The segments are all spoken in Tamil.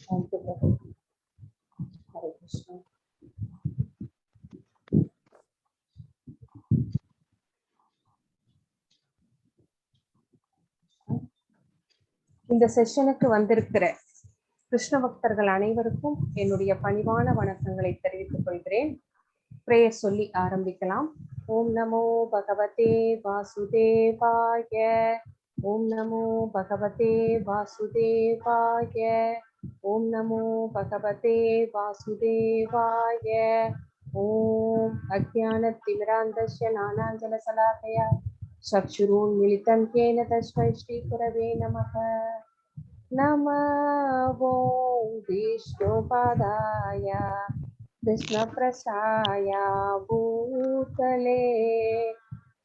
Thank you, Prabhu. Hare Krishna. இந்த செஷனுக்கு வந்திருக்கிற கிருஷ்ண பக்தர்கள் அனைவருக்கும் என்னுடைய பணிவான வணக்கங்களை தெரிவித்துக் கொள்கிறேன். பிரேயர் சொல்லி ஆரம்பிக்கலாம். ஓம் நமோ பகவதே வாசுதேவாய. ஓம் நமோ பகவதே வாசுதேவாய. ஓம் நமோ பகவதே வாசுதேவாய. ஓம் அஜ்ஞானத்திமிராந்தஸ்ய ஞானாஞ்சனசலாக்கயா चक्षुरुन्मिलितं येन तस्मै श्रीगुरवे नमः. नमो विष्णुपादाय कृष्णप्रसाय भूतले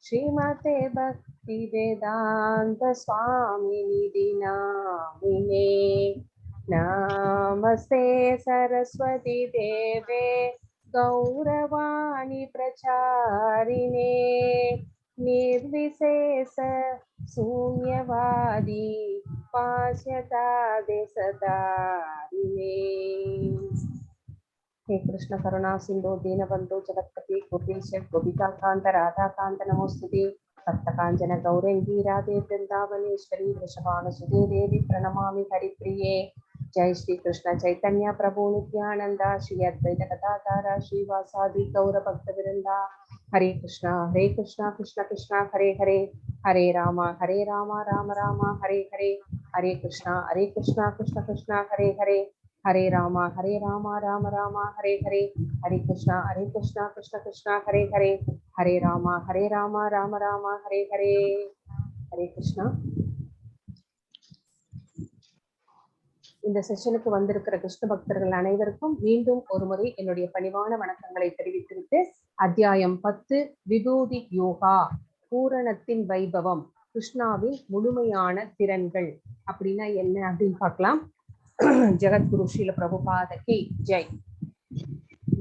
श्रीमते भक्तिवेदान्त स्वामिनिधि नामिने नमस्ते सरस्वती देवे गौरवाणी प्रचारिणे निर्विशेष शून्यवादी पाश्यता देशतारिणे. हे कृष्ण करुणा सिंधु दीनबंधु जगत्पति गोपीश गोपिका कांत राधा कांत नमोस्तुते. सप्तकांचन गौरंगी राधे वृंदावनेश्वरी वृषभानुसुते देवी प्रणमामि हरिप्रिये. जय श्री कृष्ण चैतन्य प्रभु नित्यानंद श्री अद्वैत गदाधर श्रीवासादि गौर भक्त वृंदा. हरे कृष्णा कृष्ण कृष्ण हरे हरे, हरे राम राम राम हरे हरे, हरे कृष्णा कृष्ण कृष्ण हरे हरे, हरे राम राम राम हरे हरे, हरे कृष्णा कृष्ण कृष्ण हरे हरे, हरे राम राम राम हरे हरे. हरे कृष्णा. இந்த செஷனுக்கு வந்திருக்கிற கிருஷ்ண பக்தர்கள் அனைவருக்கும் மீண்டும் ஒரு முறை என்னுடைய பணிவான வணக்கங்களை தெரிவித்துவிட்டு, அத்தியாயம் 10 விபூதி யோகா, பூரணத்தின் வைபவம், கிருஷ்ணாவின் முழுமையான திறன்கள் அப்படின்னா என்ன அப்படின்னு பார்க்கலாம். ஜெகத்குரு ஸ்ரீல பிரபுபாத கி ஜெய்.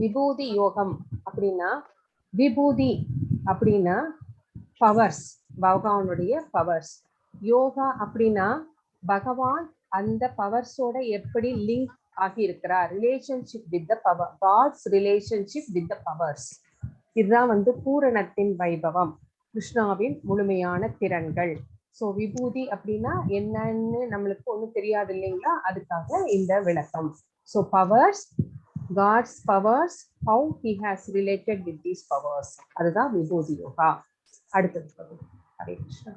விபூதி யோகம் அப்படின்னா, விபூதி அப்படின்னா பவர்ஸ், பகவானுடைய பவர்ஸ். யோகா அப்படின்னா பகவான் அந்த பவர்ஸோட எப்படி லிங்க் ஆகி இருக்கிறார், relationship with the power, God's relationship with the powers. இதுதான் பூரணத்தின் வைபவம், கிருஷ்ணாவின் முழுமையான திறன்கள். ஸோ விபூதி அப்படின்னா என்னன்னு நம்மளுக்கு ஒன்றும் தெரியாது இல்லைங்களா, அதுக்காக இந்த விளக்கம். So powers, God's powers, how he has related with these powers, அதுதான் விபூதி யோகா. அடுத்தது ஹரே கிருஷ்ணா.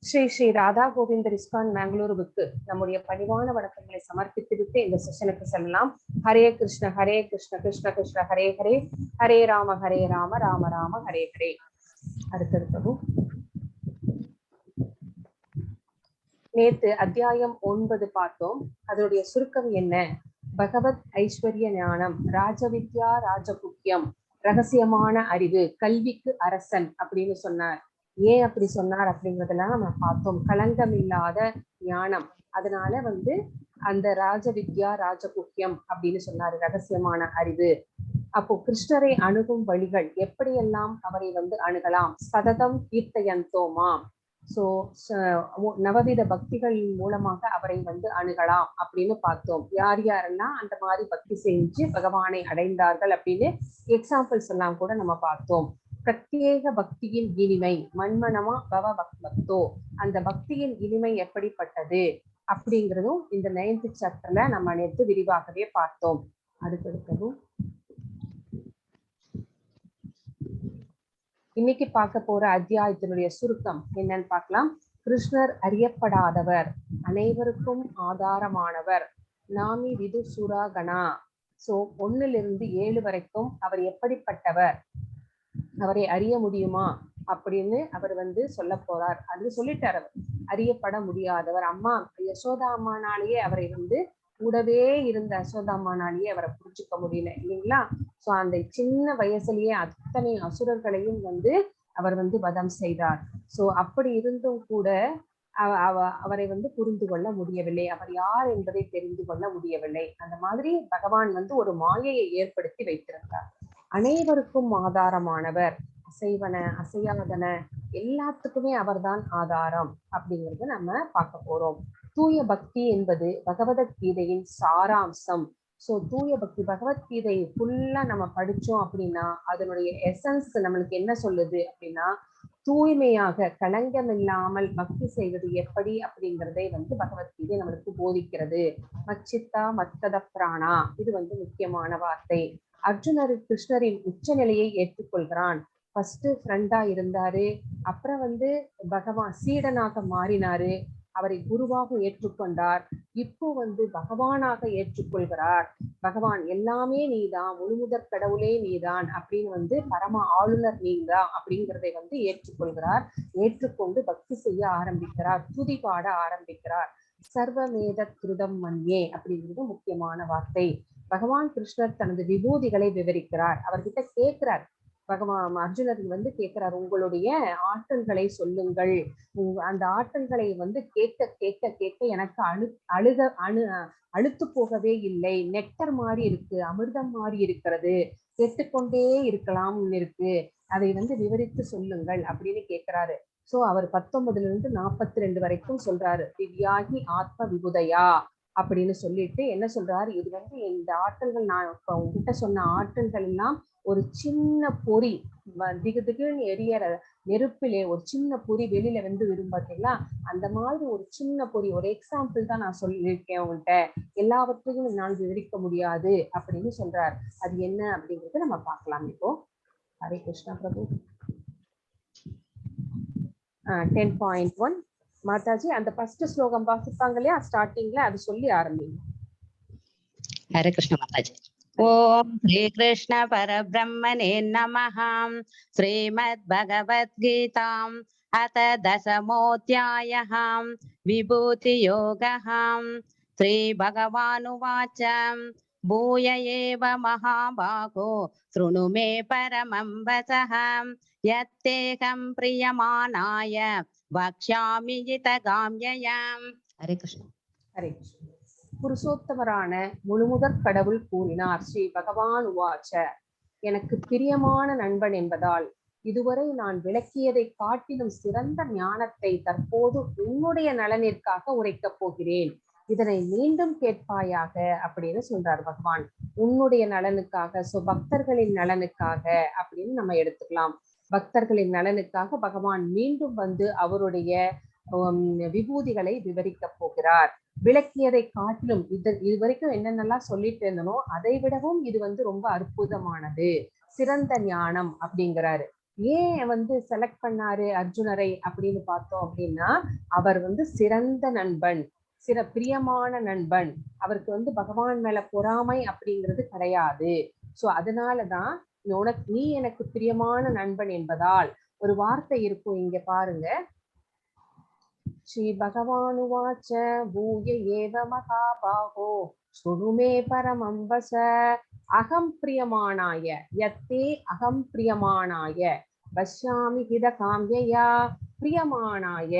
ஸ்ரீ ஸ்ரீ ராதா கோவிந்தர் இஸ்கான் மேங்களூருவுக்கு நம்முடைய பணிவான வணக்கங்களை சமர்ப்பித்து விட்டு இந்த செஷனுக்கு செல்லலாம். ஹரே கிருஷ்ண கிருஷ்ண கிருஷ்ண ஹரே ஹரே, ஹரே ராம ராம ராம ஹரே ஹரே. அடுத்தது பிரபு, நேத்து அத்தியாயம் 9 பார்த்தோம். அதனுடைய சுருக்கம் என்ன? பகவத் ஐஸ்வர்ய ஞானம், ராஜவித்யா ராஜகுக்கியம், ரகசியமான அறிவு, கல்விக்கு அரசன் அப்படின்னு சொன்னார். ஏன் அப்படி சொன்னார் அப்படிங்கிறதெல்லாம் நம்ம பார்த்தோம். களங்கம் இல்லாத ஞானம், அதனால அந்த ராஜவித்யா ராஜகுக்கியம் அப்படின்னு சொன்னாரு, ரகசியமான அறிவு. அப்போ கிருஷ்ணரை அணுகும் வழிகள் எப்படியெல்லாம் அவரை அணுகலாம். சததம் கீர்த்தயந்தோமாம். சோ நவவித பக்திகளின் மூலமாக அவரை அணுகலாம் அப்படின்னு பார்த்தோம். யார் யாரெல்லாம் அந்த மாதிரி பக்தி செஞ்சு பகவானை அடைந்தார்கள் அப்படின்னு எக்ஸாம்பிள்ஸ் எல்லாம் கூட நம்ம பார்த்தோம். பிரத்யேக பக்தியின் இனிமை, மன்மனமா பவ பக்தோ, அந்த பக்தியின் இனிமை எப்படிப்பட்டது அப்படிங்கிறதும் இந்த 9th சாப்டர்ல நம்ம நேற்று விரிவாகவே பார்த்தோம். அடுத்ததும் இன்னைக்கு பார்க்க போற அத்தியாயத்தினுடைய சுருக்கம் என்னன்னு பார்க்கலாம். கிருஷ்ணர் அறியப்படாதவர், அனைவருக்கும் ஆதாரமானவர், நாமி விதுசுராகணா. சோ 1 to 7 வரைக்கும் அவர் எப்படிப்பட்டவர், அவரை அறிய முடியுமா அப்படின்னு அவர் சொல்ல போறார். அது சொல்லிட்டார், அவர் அறியப்பட முடியாதவர். அம்மா யசோதா அம்மானாலேயே அவரை கூடவே இருந்த யசோதா அம்மானாலேயே அவரை புரிஞ்சுக்க முடியல இல்லைங்களா. சோ அந்த சின்ன வயசுலயே அத்தனை அசுரர்களையும் அவர் வதம் செய்தார். சோ அப்படி இருந்தும் கூட அவரை புரிந்து கொள்ள முடியவில்லை, அவர் யார் என்பதை தெரிந்து கொள்ள முடியவில்லை. அந்த மாதிரி பகவான் ஒரு மாயையை ஏற்படுத்தி வைத்திருந்தார். அனைவருக்கும் ஆதாரமானவர், அசைவன அசையாதன எல்லாத்துக்குமே அவர்தான் ஆதாரம் அப்படிங்கறத நம்ம பார்க்க போறோம். தூய பக்தி என்பது பகவத்கீதையின் சாராம்சம். ஸோ தூய பக்தி பகவத்கீதை ஃபுல்லா நம்ம படிச்சோம் அப்படின்னா அதனுடைய எசன்ஸ் நம்மளுக்கு என்ன சொல்லுது அப்படின்னா, தூய்மையாக களங்கம் இல்லாமல் பக்தி செய்வது எப்படி அப்படிங்கிறதை வந்து பகவத்கீதை நம்மளுக்கு போதிக்கிறது. மச்சித்தா மத்தத பிராணா, இது வந்து முக்கியமான வார்த்தை. அர்ஜுனர் கிருஷ்ணரின் உச்சநிலையை ஏற்றுக்கொள்கிறான். ஃபர்ஸ்ட் ஃப்ரெண்டா இருந்தாரு, அப்புறம் வந்து பகவான் சீடனாக மாறினாரு, அவரை குருவாக ஏற்றுக்கொண்டார், இப்போ வந்து பகவானாக ஏற்றுக்கொள்கிறார். பகவான் எல்லாமே நீதான், முழுமுதற் கடவுளே நீதான் அப்படின்னு வந்து பரம ஆளுநர் நீதான் அப்படிங்கிறதை வந்து ஏற்றுக்கொள்கிறார். ஏற்றுக்கொண்டு பக்தி செய்ய ஆரம்பிக்கிறார், துதி பாட ஆரம்பிக்கிறார். சர்வமேத கிருதம் மன்யே அப்படிங்கிறது முக்கியமான வார்த்தை. பகவான் கிருஷ்ணர் தனது விபூதிகளை விவரிக்கிறார். அவர்கிட்ட கேட்கிறார், பகவான் அர்ஜுனர் வந்து கேட்கிறார், உங்களுடைய ஆற்றல்களை சொல்லுங்கள். அந்த ஆற்றல்களை வந்து கேட்க கேட்க கேட்க எனக்கு அழுத்து போகவே இல்லை. நெக்டர் மாதிரி இருக்கு, அமிர்தம் மாதிரி இருக்கிறது, கேட்டுக்கொண்டே இருக்கலாம் இருக்கு, அதை வந்து விவரித்து சொல்லுங்கள் அப்படின்னு கேட்கிறாரு. சோ அவர் 19-42 வரைக்கும் சொல்றாரு, திவ்யாகி ஆத்ம விபுதையா அப்படின்னு சொல்லிட்டு என்ன சொல்றாரு, இது வந்து இந்த ஆற்றல்கள், நான் இப்ப உங்ககிட்ட சொன்ன ஆற்றல்கள் எல்லாம் ஒரு சின்ன பொறி, திகு திகுன்னு எரியற நெருப்பிலே ஒரு சின்ன பொறி வெளியில வந்து விடும் பார்த்தீங்களா, அந்த மாதிரி ஒரு சின்ன பொறி. ஒரு எக்ஸாம்பிள் தான் நான் சொல்லியிருக்கேன் உங்கள்கிட்ட, எல்லாவற்றையும் நான் விவரிக்க முடியாது அப்படின்னு சொல்றார். அது என்ன அப்படிங்கறத நம்ம பார்க்கலாம் இப்போ. ஹரே கிருஷ்ணா பிரபு. 10.1 மாதாஜி அந்த ஃபர்ஸ்ட் ஸ்லோகம் வாசிப்பாங்க இல்லையா ஸ்டார்டிங்ல, அது சொல்லி ஆரம்பிங்க. ஹரே கிருஷ்ண மாதாஜி. ஓம் ஸ்ரீ கிருஷ்ண பரபிரம்மணே நமஹ. ஸ்ரீமத் பகவத் கீதாம் அத தசமோத்யாயः விபூதி யோகः. ஸ்ரீ பகவானுவாச்ச பூய ஏவ மகாபாகோ த்ருணு மே பரமம் வசஹ யத்தேகம் பிரியமானாய வக்ஷ்யாமி யதகாம்யயம். ஹரே கிருஷ்ணா. ஹரே கிருஷ்ணா. புருஷோத்தமரான முழுமுதற் கடவுள் கூறினார், ஸ்ரீ பகவான் உவாச்ச, எனக்கு பிரியமான நண்பன் என்பதால் இதுவரை நான் விளக்கியதை காட்டிலும் சிறந்த ஞானத்தை தற்போது உன்னுடைய நலனிற்காக உரைக்கப் போகிறேன். இதனை மீண்டும் கேட்பாயாக அப்படின்னு சொல்றார் பகவான். உன்னுடைய நலனுக்காக, சோ பக்தர்களின் நலனுக்காக அப்படின்னு நம்ம எடுத்துக்கலாம். பக்தர்களின் நலனுக்காக பகவான் மீண்டும் வந்து அவருடைய விபூதிகளை விவரிக்க போகிறார். விளக்கியதை காட்டிலும் இதுவரைக்கும் என்னென்னலாம் சொல்லிட்டு இருந்தனோ அதை விடவும் இது வந்து ரொம்ப அற்புதமானது, சிறந்த ஞானம் அப்படிங்கிறாரு. ஏன் வந்து செலக்ட் பண்ணாரு அர்ஜுனரை அப்படின்னு பார்த்தோம் அப்படின்னா, அவர் வந்து சிறந்த நண்பன், பிரியமான நண்பன். அவருக்கு வந்து பகவான் மேல பொறாமை அப்படிங்கிறது கிடையாது. சோ அதனாலதான் நீ எனக்கு பிரியமான நண்பன் என்பதால் ஒரு வார்த்தை இருக்கும் இங்க பாருங்க. ஸ்ரீ பகவானுவாச்ச பூய ஏவ மகாபாகோ ஸ்ருணு மே பரமம் வச அகம் பிரியமானாய யத்தே அகம் பிரியமானாய வஷ்யாமி ஹித காம்யயா. பிரியமானாய,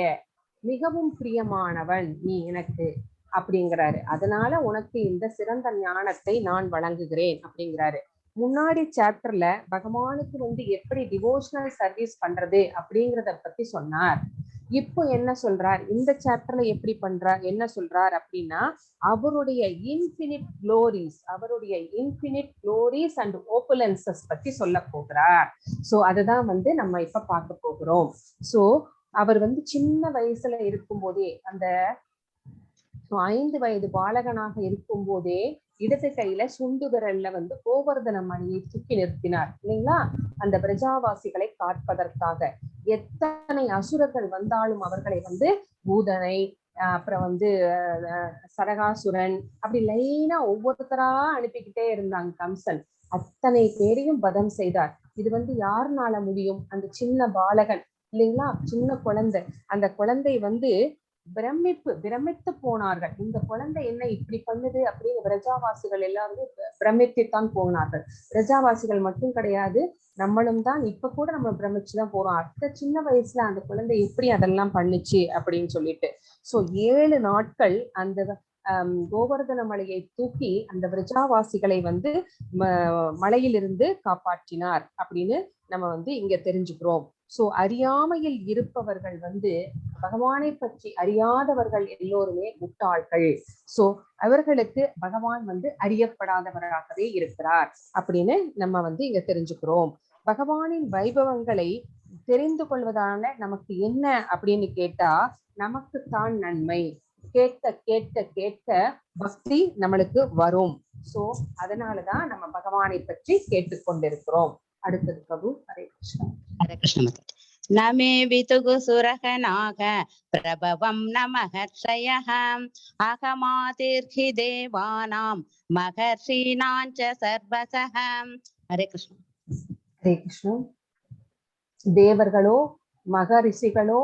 மிகவும் பிரியமானவன் நீ எனக்கு அப்படிங்கிறாரு. அதனால உனக்கு இந்த சிறந்த ஞானத்தை நான் வழங்குகிறேன் அப்படிங்கிறாரு. முன்னாடி சாப்டர்ல பகவானுக்கு வந்து எப்படி டிவோஷனல் சர்வீஸ் பண்றது அப்படிங்கிறத பத்தி சொன்னார். இப்போ என்ன சொல்றார், இந்த சாப்டர்ல எப்படி பண்றார், என்ன சொல்றார் அப்படின்னா, அவருடைய இன்ஃபினிட் க்ளோரிஸ் அண்ட் ஓப்புலன்சஸ் பத்தி சொல்ல போகிறார். சோ அதுதான் வந்து நம்ம இப்ப பார்க்க போகிறோம். சோ அவர் வந்து சின்ன வயசுல இருக்கும் போதே, அந்த 5 வயது பாலகனாக இருக்கும் போதே இடது கையில சுண்டு விரல்ல வந்து கோவர்தன மணியை தூக்கி நிறுத்தினார் இல்லைங்களா, அந்த பிரஜாவாசிகளை காப்பதற்காக. எத்தனை அசுரர்கள் வந்தாலும் அவர்களை வந்து பூதனை, அப்புறம் வந்து சரகாசுரன், அப்படி லைனா ஒவ்வொருத்தரா அனுப்பிக்கிட்டே இருந்தாங்க கம்சன். அத்தனை பேரையும் வதம் செய்தார். இது வந்து யாருனால முடியும், அந்த சின்ன பாலகன் இல்லைங்களா, சின்ன குழந்தை. அந்த குழந்தை வந்து பிரமித்து போனார்கள். இந்த குழந்தை என்ன இப்படி பண்ணுது அப்படின்னு பிரஜாவாசிகள் எல்லாருமே பிரமித்துத்தான் போனார்கள். பிரஜாவாசிகள் மட்டும் கிடையாது, நம்மளும் தான். இப்ப கூட நம்ம பிரமிச்சுதான் போறோம், அத்த சின்ன வயசுல அந்த குழந்தை எப்படி அதெல்லாம் பண்ணுச்சு அப்படின்னு சொல்லிட்டு. சோ 7 நாட்கள் அந்த கோவர்தன மலையை தூக்கி அந்த பிரஜாவாசிகளை வந்து மலையிலிருந்து காப்பாற்றினார் அப்படின்னு நம்ம வந்து இங்க தெரிஞ்சுக்கிறோம். சோ அறியாமையில் இருப்பவர்கள் வந்து பகவானை பற்றி அறியாதவர்கள் எல்லோருமே முட்டாள்கள். சோ அவர்களுக்கு பகவான் வந்து அறியப்படாதவராகவே இருக்கிறார் அப்படின்னு நம்ம வந்து இங்க தெரிஞ்சுக்கிறோம். பகவானின் வைபவங்களை தெரிந்து கொள்வதால நமக்கு என்ன அப்படின்னு கேட்டா, நமக்குத்தான் நன்மை. கேட்க கேட்க கேட்க பக்தி நம்மளுக்கு வரும். சோ அதனாலதான் நம்ம பகவானை பற்றி கேட்டுக்கொண்டிருக்கிறோம். அடுத்தது பிரபு. ஹரே கிருஷ்ணா. ஹரே கிருஷ்ண மாதாஜி. நமே விதுகு சுரகநாக பிரபவம் நமஹர்ஷயः அகமாதிர்ஹி தேவானாம் மகர்ஷீனாஞ்ச சர்வசஹ. ஹரே கிருஷ்ண. ஹரே கிருஷ்ணா. தேவர்களோ மகரிஷிகளோ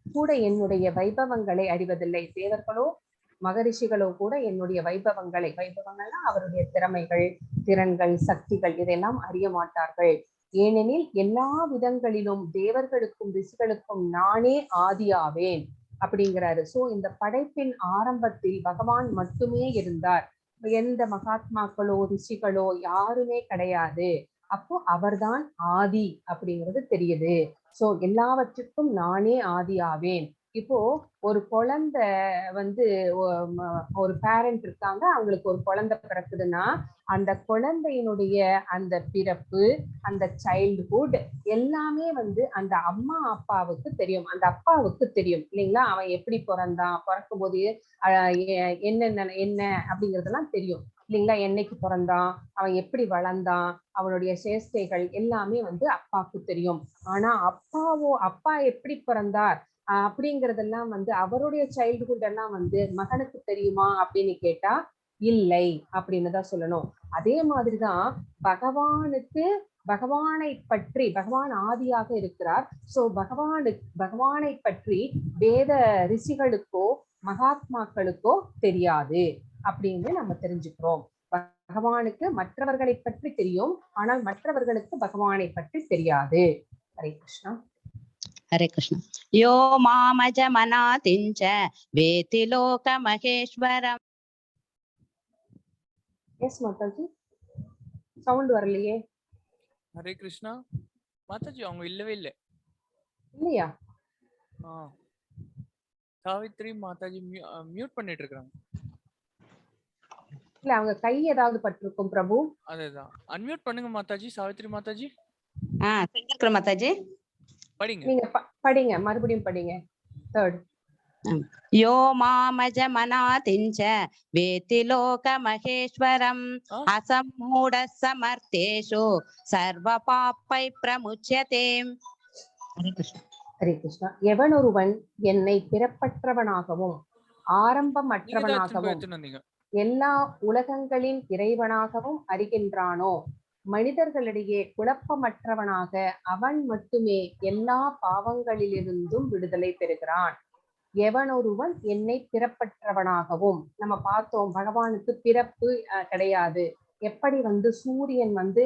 கூட என்னுடைய வைபவங்களை அறிவதில்லை. தேவர்களோ மகரிஷிகளோ கூட என்னுடைய வைபவங்கள்னா அவருடைய திறமைகள், திறன்கள், சக்திகள் இதெல்லாம் அறிய மாட்டார்கள். ஏனெனில் எல்லா விதங்களிலும் தேவர்களுக்கும் ரிஷிகளுக்கும் நானே ஆதியாவேன் அப்படிங்கிறாரு. சோ இந்த படைப்பின் ஆரம்பத்தில் பகவான் மட்டுமே இருந்தார். எந்த மகாத்மாக்களோ ரிஷிகளோ யாருமே கிடையாது. அப்போ அவர்தான் ஆதி அப்படிங்கிறது தெரியுது. சோ எல்லாவற்றுக்கும் நானே ஆதியாவேன். இப்போ ஒரு குழந்தை வந்து ஒரு பேரண்ட் இருக்காங்க, அவங்களுக்கு ஒரு குழந்தை பிறக்குதுன்னா அந்த குழந்தையினுடைய அந்த பிறப்பு, அந்த சைல்ட்ஹுட் எல்லாமே வந்து அந்த அம்மா அப்பாவுக்கு தெரியும். அந்த அப்பாவுக்கு தெரியும் இல்லைங்களா? அவன் எப்படி பிறந்தான், பிறக்கும் போது என்ன அப்படிங்கறதெல்லாம் தெரியும் இல்லைங்களா? என்னைக்கு பிறந்தான், அவன் எப்படி வளர்ந்தான், அவனுடைய சேஷ்டைகள் எல்லாமே வந்து அப்பாவுக்கு தெரியும். ஆனா அப்பா எப்படி பிறந்தார் அப்படிங்கறதெல்லாம் வந்து அவருடைய சைல்ட்ஹுட் எல்லாம் வந்து மகனுக்கு தெரியுமா அப்படின்னு கேட்டா இல்லை அப்படின்னு தான் சொல்லணும். அதே மாதிரிதான் பகவானை பற்றி, பகவான் ஆதியாக இருக்கிறார். சோ பகவானை பற்றி வேத ரிஷிகளுக்கோ மகாத்மாக்களுக்கோ தெரியாது அப்படின்னு நம்ம தெரிஞ்சுக்கிறோம். பகவானுக்கு மற்றவர்களை பற்றி தெரியும், ஆனால் மற்றவர்களுக்கு பகவானை பற்றி தெரியாது. ஹரே கிருஷ்ணா. ஹரே கிருஷ்ணா. யோ மாமஜ மனாதிஞ்ச வேதி லோக மகேஸ்வரம். எஸ் மாதாஜி, சவுண்ட் வரலையே. ஹரே கிருஷ்ணா. மாதாஜி அவங்க இல்லவே இல்லை. இல்லையா? சாவித்ரி மாதாஜி மியூட் பண்ணிட்டு இருக்காங்க. இல்ல அவங்க கை ஏதாவது பட்டிருக்கும் பிரபு. அதேதான், அன்மியூட் பண்ணுங்க மாதாஜி. சாவித்ரி மாதாஜி செஞ்சிருக்கிற மாதாஜி. படிங்க, நீங்க படிங்க, மறுபடியும் படிங்க. தேர்ட். யோ மாமஜ மனாதிஞ்ச வேதி லோக மகேஸ்வரம் அசம்மூட சமர்த்தேஷு சர்வ பாப்பை பிரமுச்யதே. ஹரே கிருஷ்ணா. ஹரே கிருஷ்ணா. எவனொருவன் என்னை பிறப்பற்றவனாகவும் ஆரம்பமற்றவனாகவும் எல்லா உலகங்களின் இறைவனாகவும் அறிகின்றானோ, மனிதர்களிடையே குழப்பமற்றவனாக அவன் மட்டுமே எல்லா பாவங்களிலிருந்தும் விடுதலை பெறுகிறான். எவனொருவன் என்னை பிறப்பற்றவனாகவும், நம்ம பார்த்தோம் பகவானுக்கு பிறப்பு கிடையாது. எப்படி வந்து சூரியன் வந்து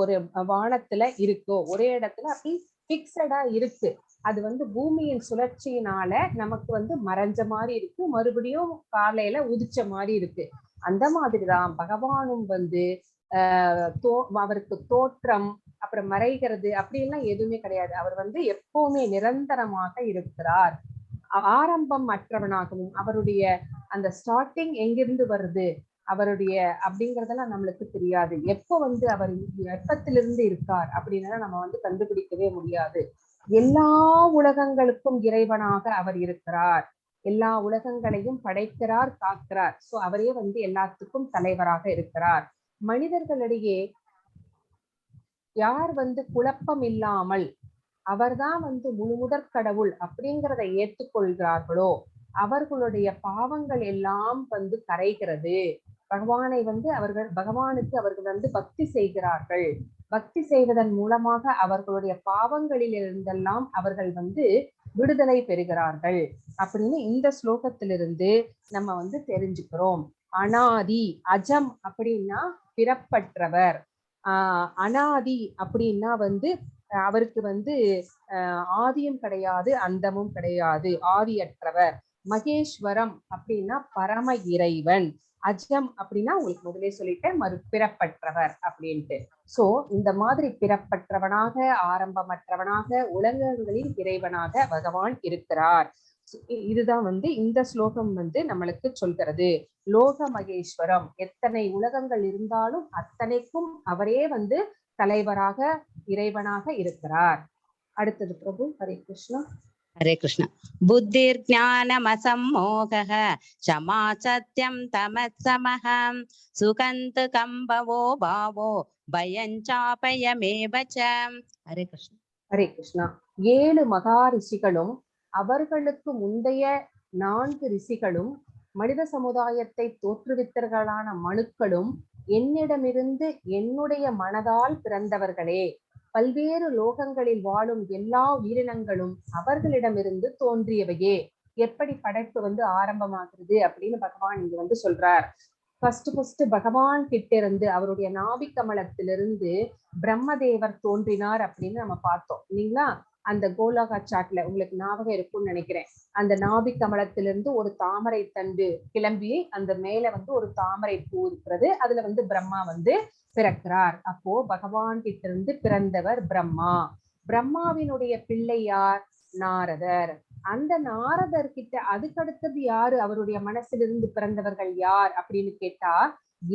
ஒரு வானத்துல இருக்கோ, ஒரே இடத்துல அப்படி பிக்சடா இருக்கு. அது வந்து பூமியின் சுழற்சியினால நமக்கு வந்து மறைஞ்ச மாதிரி இருக்கு, மறுபடியும் காலையில உதிச்ச மாதிரி இருக்கு. அந்த மாதிரிதான் பகவானும் வந்து அவருக்கு தோற்றம் அப்புறம் மறைகிறது அப்படின்லாம் எதுவுமே கிடையாது. அவர் வந்து எப்பவுமே நிரந்தரமாக இருக்கிறார். ஆரம்பம் அற்றவனாகவும், அவருடைய அந்த ஸ்டார்டிங் எங்கிருந்து வருது அவருடைய அப்படிங்கறதெல்லாம் நம்மளுக்கு தெரியாது. எப்போ வந்து அவர் வெப்பத்திலிருந்து இருக்கார் அப்படின்னா நம்ம வந்து கண்டுபிடிக்கவே முடியாது. எல்லா உலகங்களுக்கும் இறைவனாக அவர் இருக்கிறார். எல்லா உலகங்களையும் படைக்கிறார், காக்கிறார். சோ அவரே வந்து எல்லாத்துக்கும் தலைவராக இருக்கிறார். மனிதர்களிடையே யார் வந்து குழப்பம் இல்லாமல் அவர்தான் வந்து முழுமுதற் கடவுள் அப்படிங்கிறத ஏற்றுக்கொள்கிறார்களோ அவர்களுடைய பாவங்கள் எல்லாம் வந்து கரைகிறது. பகவானுக்கு அவர்கள் வந்து பக்தி செய்கிறார்கள். பக்தி செய்வதன் மூலமாக அவர்களுடைய பாவங்களில் இருந்தெல்லாம் அவர்கள் வந்து விடுதலை பெறுகிறார்கள் அப்படின்னு இந்த ஸ்லோகத்திலிருந்து நம்ம வந்து தெரிஞ்சுக்கிறோம். அனாதி, அஜம் அப்படின்னா பிறப்பற்றவர், அனாதி அப்படின்னா வந்து அவருக்கு வந்து ஆதியும் கிடையாது, அந்தமும் கிடையாது, ஆதியற்றவர். மகேஸ்வரம் அப்படின்னா பரம இறைவன், அஜம் அப்படின்னா உங்களுக்கு முதலே சொல்லிட்டேன் பிறப்பற்றவர் அப்படின்ட்டு. சோ இந்த மாதிரி பிறப்பற்றவனாக ஆரம்பமற்றவனாக உலகங்களின் இறைவனாக பகவான் இருக்கிறார். இதுதான் இந்த ஸ்லோகம் நம்மளுக்கு சொல்கிறது. லோக மகேஸ்வரம், எத்தனை உலகங்கள் இருந்தாலும் அத்தனைக்கும் அவரே தலைவராக இறைவனாக இருக்கிறார். அடுத்தது பிரபு. ஹரே கிருஷ்ணா. ஹரே கிருஷ்ணா. புத்திர் ஞானமசம்மோகः க்ஷமா சத்யம் தமஸ்ஸமः சுகந்த கம்பவோ பாவோ பயஞ்சாபயமேவ ச. ஹரே கிருஷ்ணா. ஹரே கிருஷ்ணா. 7 மகா ரிஷிகளும் அவர்களுக்கு முந்தைய 4 ரிஷிகளும் மனித சமுதாயத்தை தோற்றுவித்தர்களான மனுக்களும் என்னிடமிருந்து என்னுடைய மனதால் பிறந்தவர்களே. பல்வேறு லோகங்களில் வாழும் எல்லா உயிரினங்களும் அவர்களிடமிருந்து தோன்றியவையே. எப்படி படைப்பு ஆரம்பமாகிறது அப்படின்னு பகவான் இங்க சொல்றார். ஃபர்ஸ்ட் பகவான் கிட்ட இருந்து அவருடைய நாபி கமலத்திலிருந்து பிரம்மதேவர் தோன்றினார் அப்படின்னு நம்ம பார்த்தோம் இல்லைங்களா? அந்த கோலாகா சாட்ல உங்களுக்கு ஞாபகம் இருக்கும்னு நினைக்கிறேன். அந்த நாபி கமலத்திலிருந்து ஒரு தாமரை தண்டு கிளம்பி அந்த மேல ஒரு தாமரை பூ இருக்கிறது. அதுல பிரம்மா பிறக்கிறார். அப்போ பகவான் கிட்ட இருந்து பிறந்தவர் பிரம்மா. பிரம்மாவினுடைய பிள்ளை யார்? நாரதர். அந்த நாரதர் கிட்ட அதுக்கடுத்தது யாரு? அவருடைய மனசிலிருந்து பிறந்தவர்கள் யார் அப்படின்னு கேட்டா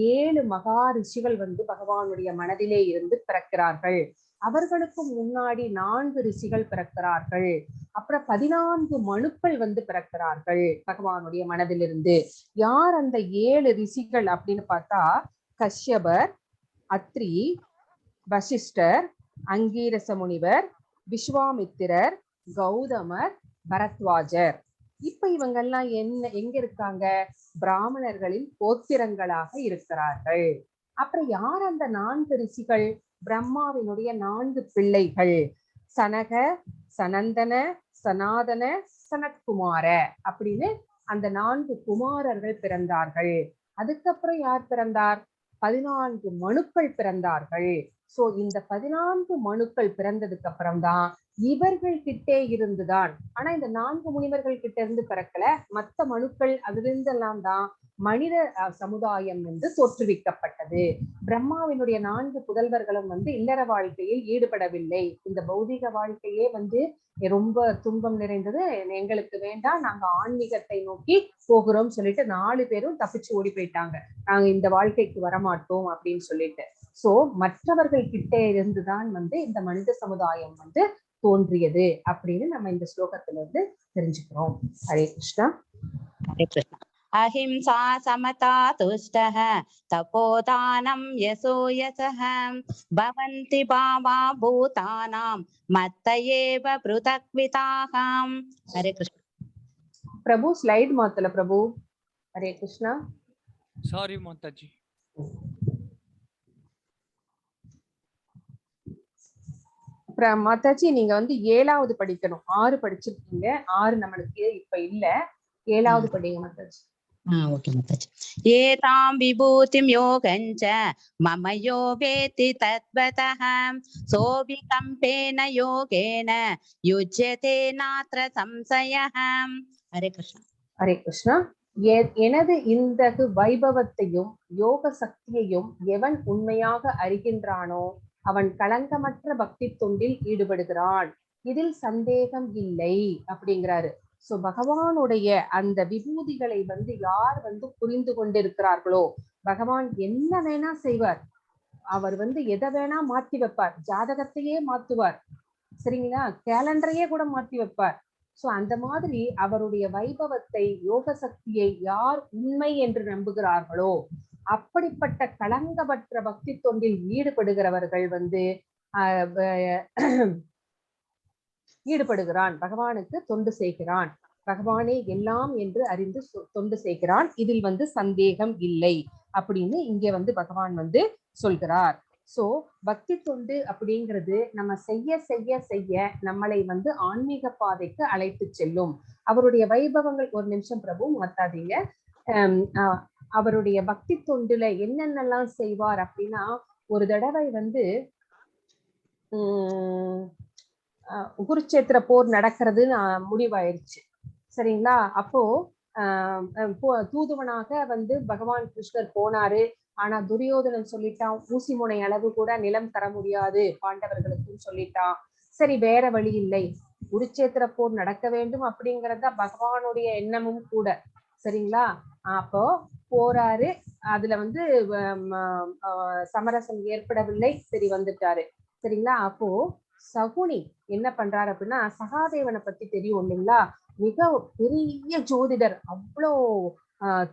7 மகா ரிஷிகள் பகவானுடைய மனதிலே இருந்து பிறக்கிறார்கள். அவர்களுக்கு முன்னாடி 4 ரிஷிகள் பிறக்கிறார்கள். அப்புறம் 14 மனுக்கள் பிறக்கிறார்கள் பகவானுடைய மனதிலிருந்து. யார் அந்த 7 ரிஷிகள் அப்படின்னு பார்த்தா கஷ்யபர், அத்ரி, வசிஷ்டர், அங்கீரச முனிவர், விஸ்வாமித்திரர், கௌதமர், பரத்வாஜர். இப்ப இவங்கெல்லாம் எங்க இருக்காங்க? பிராமணர்களின் கோத்திரங்களாக இருக்கிறார்கள். அப்புறம் யார் அந்த 4 ரிஷிகள்? பிரம்மாவினுடைய 4 பிள்ளைகள் சனக, சனந்தன, சனாதன, சனத்குமார அப்படின்னு அந்த 4 குமாரர்கள் பிறந்தார்கள். அதுக்கப்புறம் யார் பிறந்தார்? 14 மனுக்கள் பிறந்தார்கள். சோ இந்த 14 மனுக்கள் பிறந்ததுக்கு அப்புறம் தான் இவர்கள் கிட்டே இருந்துதான், ஆனா இந்த 4 முனிவர்கள் கிட்ட இருந்து பிறக்கல, மற்ற மனுக்கள் அதிலிருந்தெல்லாம் தான் மனித சமுதாயம் தோற்றுவிக்கப்பட்டது. பிரம்மாவினுடைய 4 புதல்வர்களும் இல்லற வாழ்க்கையில் ஈடுபடவில்லை. இந்த பௌதிக வாழ்க்கையே ரொம்ப துன்பம் நிறைந்தது, எங்களுக்கு வேண்டாம், நாங்க ஆன்மீகத்தை நோக்கி போகிறோம் சொல்லிட்டு 4 பேரும் தப்பிச்சு ஓடி போயிட்டாங்க. நாங்க இந்த வாழ்க்கைக்கு வரமாட்டோம் அப்படின்னு சொல்லிட்டு. சோ மற்றவர்கள் கிட்டே இருந்துதான் இந்த மனித சமுதாயம் தோன்றியது அப்படின்னு நம்ம இந்த ஸ்லோகத்துல தெரிஞ்சுக்கிறோம். ஹரே கிருஷ்ணா. ஹரே கிருஷ்ணா. அஹிம்சா சமதா துஷ்டஹ தபோதானம் யசோ யசஹ பவந்தி பாவா பூதானாம் மத்தயேவ ப்ருதக்விதாஹம். ஹரே கிருஷ்ணா. பிரபு ஸ்லைட் மாத்தல பிரபு. ஹரே கிருஷ்ணா. சாரி மாதாஜி. மாதாஜி நீங்க 7வது படிக்கணும். 6 படிச்சிருக்கீங்க. 6 நம்மளுக்கு இப்ப இல்ல. 7வது படிங்க மாதாஜி. ஓகே மாதாஜி. ஏதாம் விபூதிம் யோகஞ்ச மம யோ வேதி தத்வதஹ சோபி கம்பேன யோகேன யுஜ்யதே நாத்ர சம்சயஹ. ஹரே கிருஷ்ணா. ஹரே கிருஷ்ணா. எனது இந்த வைபவத்தையும் யோக சக்தியையும் எவன் உண்மையாக அறிகின்றானோ அவன் களங்கமற்ற பக்தி தொண்டில் ஈடுபடுகிறான், இதில் சந்தேகம் இல்லை அப்படிங்கிறாரு. சோ பகவானுடைய அந்த விபூதிகளை யார் புரிந்து கொண்டிருக்கிறார்களோ பகவான் என்ன வேணா செய்வார். அவர் எதை வேணா மாத்தி வைப்பார். ஜாதகத்தையே மாத்துவார், சரிங்களா? கேலண்டரையே கூட மாத்தி வைப்பார். சோ அந்த மாதிரி அவருடைய வைபவத்தை யோக சக்தியை யார் உண்மை என்று நம்புகிறார்களோ அப்படிப்பட்ட களங்கமற்ற பக்தி தொண்டில் ஈடுபடுகிறவர்கள் ஈடுபடுகிறான், பகவானுக்கு தொண்டு செய்கிறான், பகவானே எல்லாம் என்று அறிந்து தொண்டு செய்கிறான், இதில் சந்தேகம் இல்லை அப்படின்னு இங்க பகவான் சொல்கிறார். சோ பக்தி தொண்டு அப்படிங்கிறது நம்ம செய்ய செய்ய செய்ய நம்மளை ஆன்மீக பாதைக்கு அழைத்து செல்லும். அவருடைய வைபவங்கள், ஒரு நிமிஷம் பிரபு மாத்தாதீங்க, அவருடைய பக்தி தொண்டுல என்னென்னலாம் செய்வார் அப்படின்னா, ஒரு தடவை குருச்சேத்திர போர் நடக்கிறது முடிவாயிருச்சு. சரிங்களா? அப்போ தூதுவனாக வந்து பகவான் கிருஷ்ணர் போனாரு. ஆனா துரியோதனன் சொல்லிட்டான், ஊசி முனை அளவு கூட நிலம் தர முடியாது பாண்டவர்களுக்குன்னு சொல்லிட்டான். சரி, வேற வழி இல்லை, குருச்சேத்திர போர் நடக்க வேண்டும் அப்படிங்கறத பகவானுடைய எண்ணமும் கூட. சரிங்களா? அப்போ போறாரு. அதுல வந்து சமரசம் ஏற்படவில்லை. சரி, வந்துட்டாரு. சரிங்களா? அப்போ சகுனி என்ன பண்றாரு அப்படின்னா, சகாதேவனை பத்தி தெரியும் இல்லைங்களா? மிக பெரிய ஜோதிடர், அவ்வளோ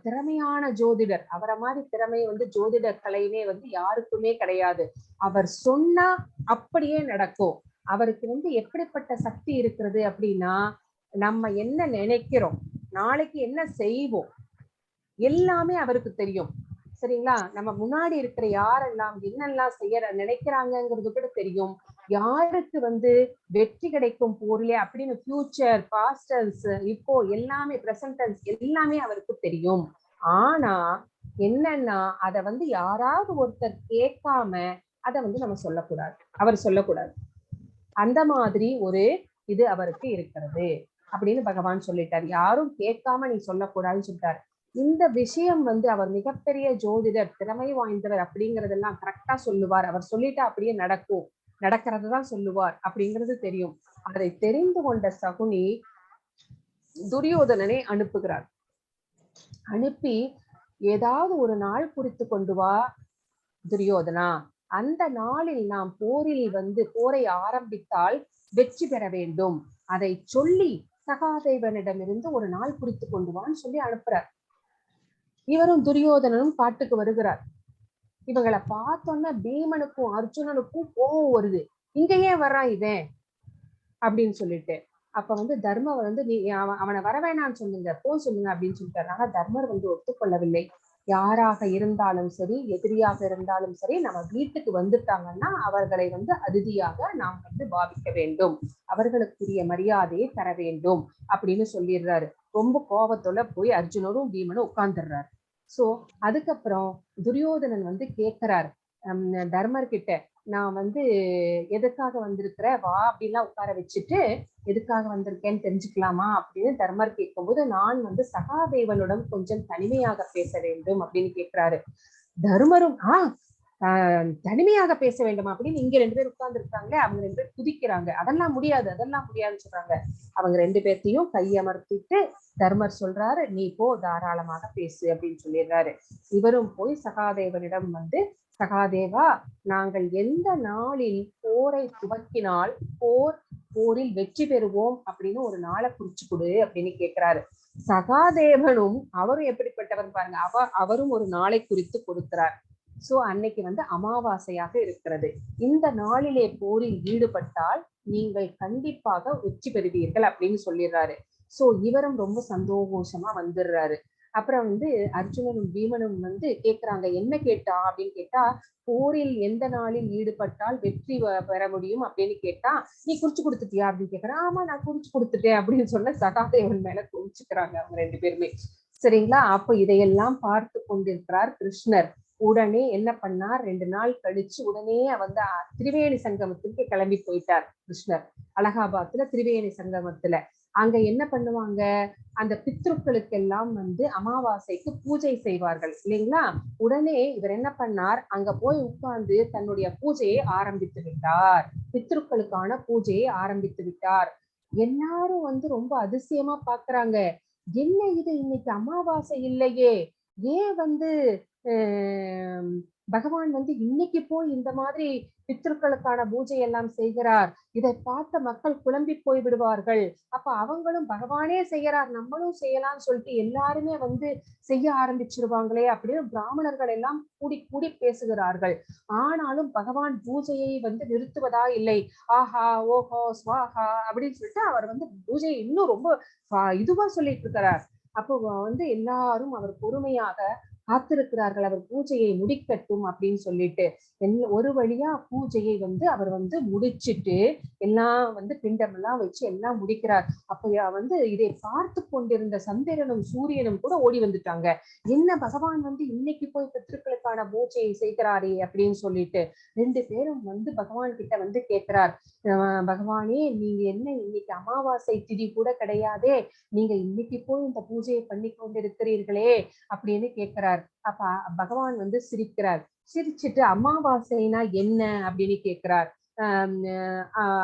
திறமையான ஜோதிடர். அவரை மாதிரி திறமை வந்து ஜோதிடர் கலையிலே வந்து யாருக்குமே கிடையாது. அவர் சொன்னா அப்படியே நடக்கும். அவருக்கு வந்து எப்படிப்பட்ட சக்தி இருக்கிறது அப்படின்னா, நம்ம என்ன நினைக்கிறோம், நாளைக்கு என்ன செய்வோம், எல்லாமே அவருக்கு தெரியும். சரிங்களா? நம்ம முன்னாடி இருக்கிற யாரெல்லாம் என்னெல்லாம் செய்ய நினைக்கிறாங்கிறது கூட தெரியும். யாருக்கு வந்து வெற்றி கிடைக்கும் போரிலே அப்படின்னு ஃபியூச்சர், பாஸ்ட் டென்ஸ், இப்போ எல்லாமே பிரசன்ட் டென்ஸ் எல்லாமே அவருக்கு தெரியும். ஆனா என்னன்னா, அத வந்து யாராவது ஒருத்தர் கேட்காம அதை வந்து நம்ம சொல்லக்கூடாது, அவர் சொல்லக்கூடாது. அந்த மாதிரி ஒரு இது அவருக்கு இருக்கிறது அப்படின்னு பகவான் சொல்லிட்டார். யாரும் கேட்காம நீ சொல்லக்கூடாதுன்னு சொல்லிட்டார். இந்த விஷயம் வந்து அவர் மிகப்பெரிய ஜோதிடர், திறமை வாய்ந்தவர் அப்படிங்கறதெல்லாம் கரெக்டா சொல்லுவார். அவர் சொல்லிட்டா அப்படியே நடக்கும், நடக்கிறதுதான் சொல்லுவார் அப்படிங்கிறது தெரியும். அதை தெரிந்து கொண்ட சகுனி துரியோதனனை அனுப்புகிறார். அனுப்பி, ஏதாவது ஒரு நாள் குறித்து கொண்டு வா துரியோதனா, அந்த நாளில் நாம் போரில் வந்து போரை ஆரம்பித்தால் வெற்றி பெற வேண்டும், அதை சொல்லி சகாதேவனிடமிருந்து ஒரு நாள் குறித்து கொண்டு வான்னு சொல்லி அனுப்புறார். இவரும் துரியோதனனும் காட்டுக்கு வருகிறார். இவங்களை பார்த்தோன்னா பீமனுக்கும் அர்ஜுனனுக்கும் கோபம் வருது. இங்க ஏன் வர்றான் இவன் அப்படின்னு சொல்லிட்டு. அப்ப வந்து தர்மர் வந்து நீ அவனை வர வேணான்னு சொல்லுங்க, போ சொல்லுங்க அப்படின்னு சொல்லிட்டாரு. ஆனா தர்மர் வந்து ஒத்துக்கொள்ளவில்லை. யாராக இருந்தாலும் சரி, எதிரியாக இருந்தாலும் சரி, நம்ம வீட்டுக்கு வந்துட்டாங்கன்னா அவர்களை வந்து அதிதியாக நாம் வந்து பாவிக்க வேண்டும், அவர்களுக்குரிய மரியாதையை தர வேண்டும் அப்படின்னு சொல்லிடுறாரு. ரொம்ப கோபத்தோட போய் அர்ஜுனரும் பீமனும் உட்கார்ந்துடுறாரு. சோ அதுக்கப்புறம் துரியோதனன் வந்து கேட்கிறார் தர்மர் கிட்ட, நான் வந்து எதுக்காக வந்திருக்கிற, வா அப்படின்லாம் உட்கார வச்சுட்டு எதுக்காக வந்திருக்கேன்னு தெரிஞ்சுக்கலாமா அப்படின்னு தர்மர் கேட்கும்போது, நான் வந்து சகாதேவனுடன் கொஞ்சம் தனிமையாக பேச வேண்டும் அப்படின்னு கேட்கிறாரு. தர்மரும் தனிமையாக பேச வேண்டுமா அப்படின்னு இங்க 2 பேர் உட்கார்ந்து இருக்காங்களே, அவங்க 2 பேர் குதிக்கிறாங்க. அதெல்லாம் முடியாது, அதெல்லாம் முடியாதுன்னு சொல்றாங்க. அவங்க 2 பேர்த்தையும் கையமர்த்திட்டு தர்மர் சொல்றாரு, நீ போ, தாராளமாக பேசு அப்படின்னு சொல்லிடுறாரு. இவரும் போய் சகாதேவனிடம் வந்து, சகாதேவா, நாங்கள் எந்த நாளில் போரை துவக்கினால் போரில் வெற்றி பெறுவோம் அப்படின்னு ஒரு நாளை குறிச்சு கொடு அப்படின்னு கேட்கிறாரு. சகாதேவனும் அவரும் எப்படிப்பட்டவர் பாருங்க, அவரும் ஒரு நாளை குறித்து கொடுக்கிறார். சோ அன்னைக்கு வந்து அமாவாசையாக இருக்கிறது. இந்த நாளிலே போரில் ஈடுபட்டால் நீங்கள் கண்டிப்பாக வெற்றி பெறுவீர்கள் அப்படின்னு சொல்லிடுறாரு. சோ இவரும் ரொம்ப சந்தோஷமா வந்துடுறாரு. அப்புறம் வந்து அர்ஜுனனும் பீமனும் வந்து கேட்கிறாங்க, என்ன கேட்டா அப்படின்னு கேட்டா, போரில் எந்த நாளில் ஈடுபட்டால் வெற்றி பெற முடியும் அப்படின்னு கேட்டா, நீ குறிச்சு கொடுத்துட்டியா அப்படின்னு கேட்கிறேன். ஆமா, நான் குறிச்சு கொடுத்துட்டேன் அப்படின்னு சொன்ன சகாதேவன் மேல குறிச்சுக்கிறாங்க அவங்க 2 பேருமே. சரிங்களா? அப்ப இதையெல்லாம் பார்த்து கொண்டிருக்கிறார் கிருஷ்ணர். உடனே என்ன பண்ணார், 2 நாள் கழிச்சு உடனே வந்து திரிவேணி சங்கமத்துக்கு கிளம்பி போயிட்டார் கிருஷ்ணர். அலகாபாத்ல திரிவேணி சங்கமத்துல அங்க என்ன பண்ணுவாங்க, அந்த பித்ருக்களுக்கெல்லாம் வந்து அமாவாசைக்கு பூஜை செய்வார்கள் இல்லைங்களா? உடனே இவர் என்ன பண்ணார், அங்க போய் உட்கார்ந்து தன்னுடைய பூஜையை ஆரம்பித்து விட்டார். பித்ருக்களுக்கான பூஜையை ஆரம்பித்து விட்டார். எல்லாரும் வந்து ரொம்ப அதிசயமா பாக்குறாங்க, என்ன இது இன்னைக்கு அமாவாசை இல்லையே, ஏன் வந்து பகவான் வந்து இன்னைக்கு போய் இந்த மாதிரி பித்ருக்களுக்கான பூஜை எல்லாம் செய்கிறார், இதை பார்த்த மக்கள் குழம்பி போய் விடுவார்கள், அப்ப அவங்களும் பகவானே செய்யறார் நம்மளும் செய்யலாம்னு சொல்லிட்டு எல்லாருமே வந்து செய்ய ஆரம்பிச்சிருவாங்களே அப்படின்னு பிராமணர்கள் எல்லாம் கூடி கூடி பேசுகிறார்கள். ஆனாலும் பகவான் பூஜையை வந்து நிறுத்துவதா இல்லை. ஆஹா ஓஹோ ஸ்வாஹா அப்படின்னு சொல்லிட்டு அவர் வந்து பூஜையை இன்னும் ரொம்ப இதுவா சொல்லிட்டு இருக்கிறார். அப்போ வந்து எல்லாரும் அவர் பொறுமையாக காத்திருக்கிறார்கள் அவர் பூஜையை முடிக்கட்டும் அப்படின்னு சொல்லிட்டு. ஒரு வழியா பூஜையை வந்து அவர் வந்து முடிச்சிட்டு எல்லாம் வந்து பிண்டம் எல்லாம் வச்சு எல்லாம் முடிக்கிறார். அப்ப வந்து இதை பார்த்து கொண்டிருந்த சந்திரனும் சூரியனும் கூட ஓடி வந்துட்டாங்க. என்ன பகவான் வந்து இன்னைக்கு போய் பித்ருக்களுக்கான பூஜையை செய்கிறாரே அப்படின்னு சொல்லிட்டு 2 பேரும் வந்து பகவான் கிட்ட வந்து கேட்கிறார். பகவானே, நீங்க என்ன இன்னைக்கு அமாவாசை திதி கூட கிடையாதே, நீங்க இன்னைக்கு போய் இந்த பூஜையை பண்ணி கொண்டிருக்கிறீர்களே அப்படின்னு கேட்கிறார். அப்ப பகவான் வந்து சிரிக்கிறார். சிரிச்சுட்டு அமாவாசைனா என்ன அப்படின்னு கேட்கிறார்.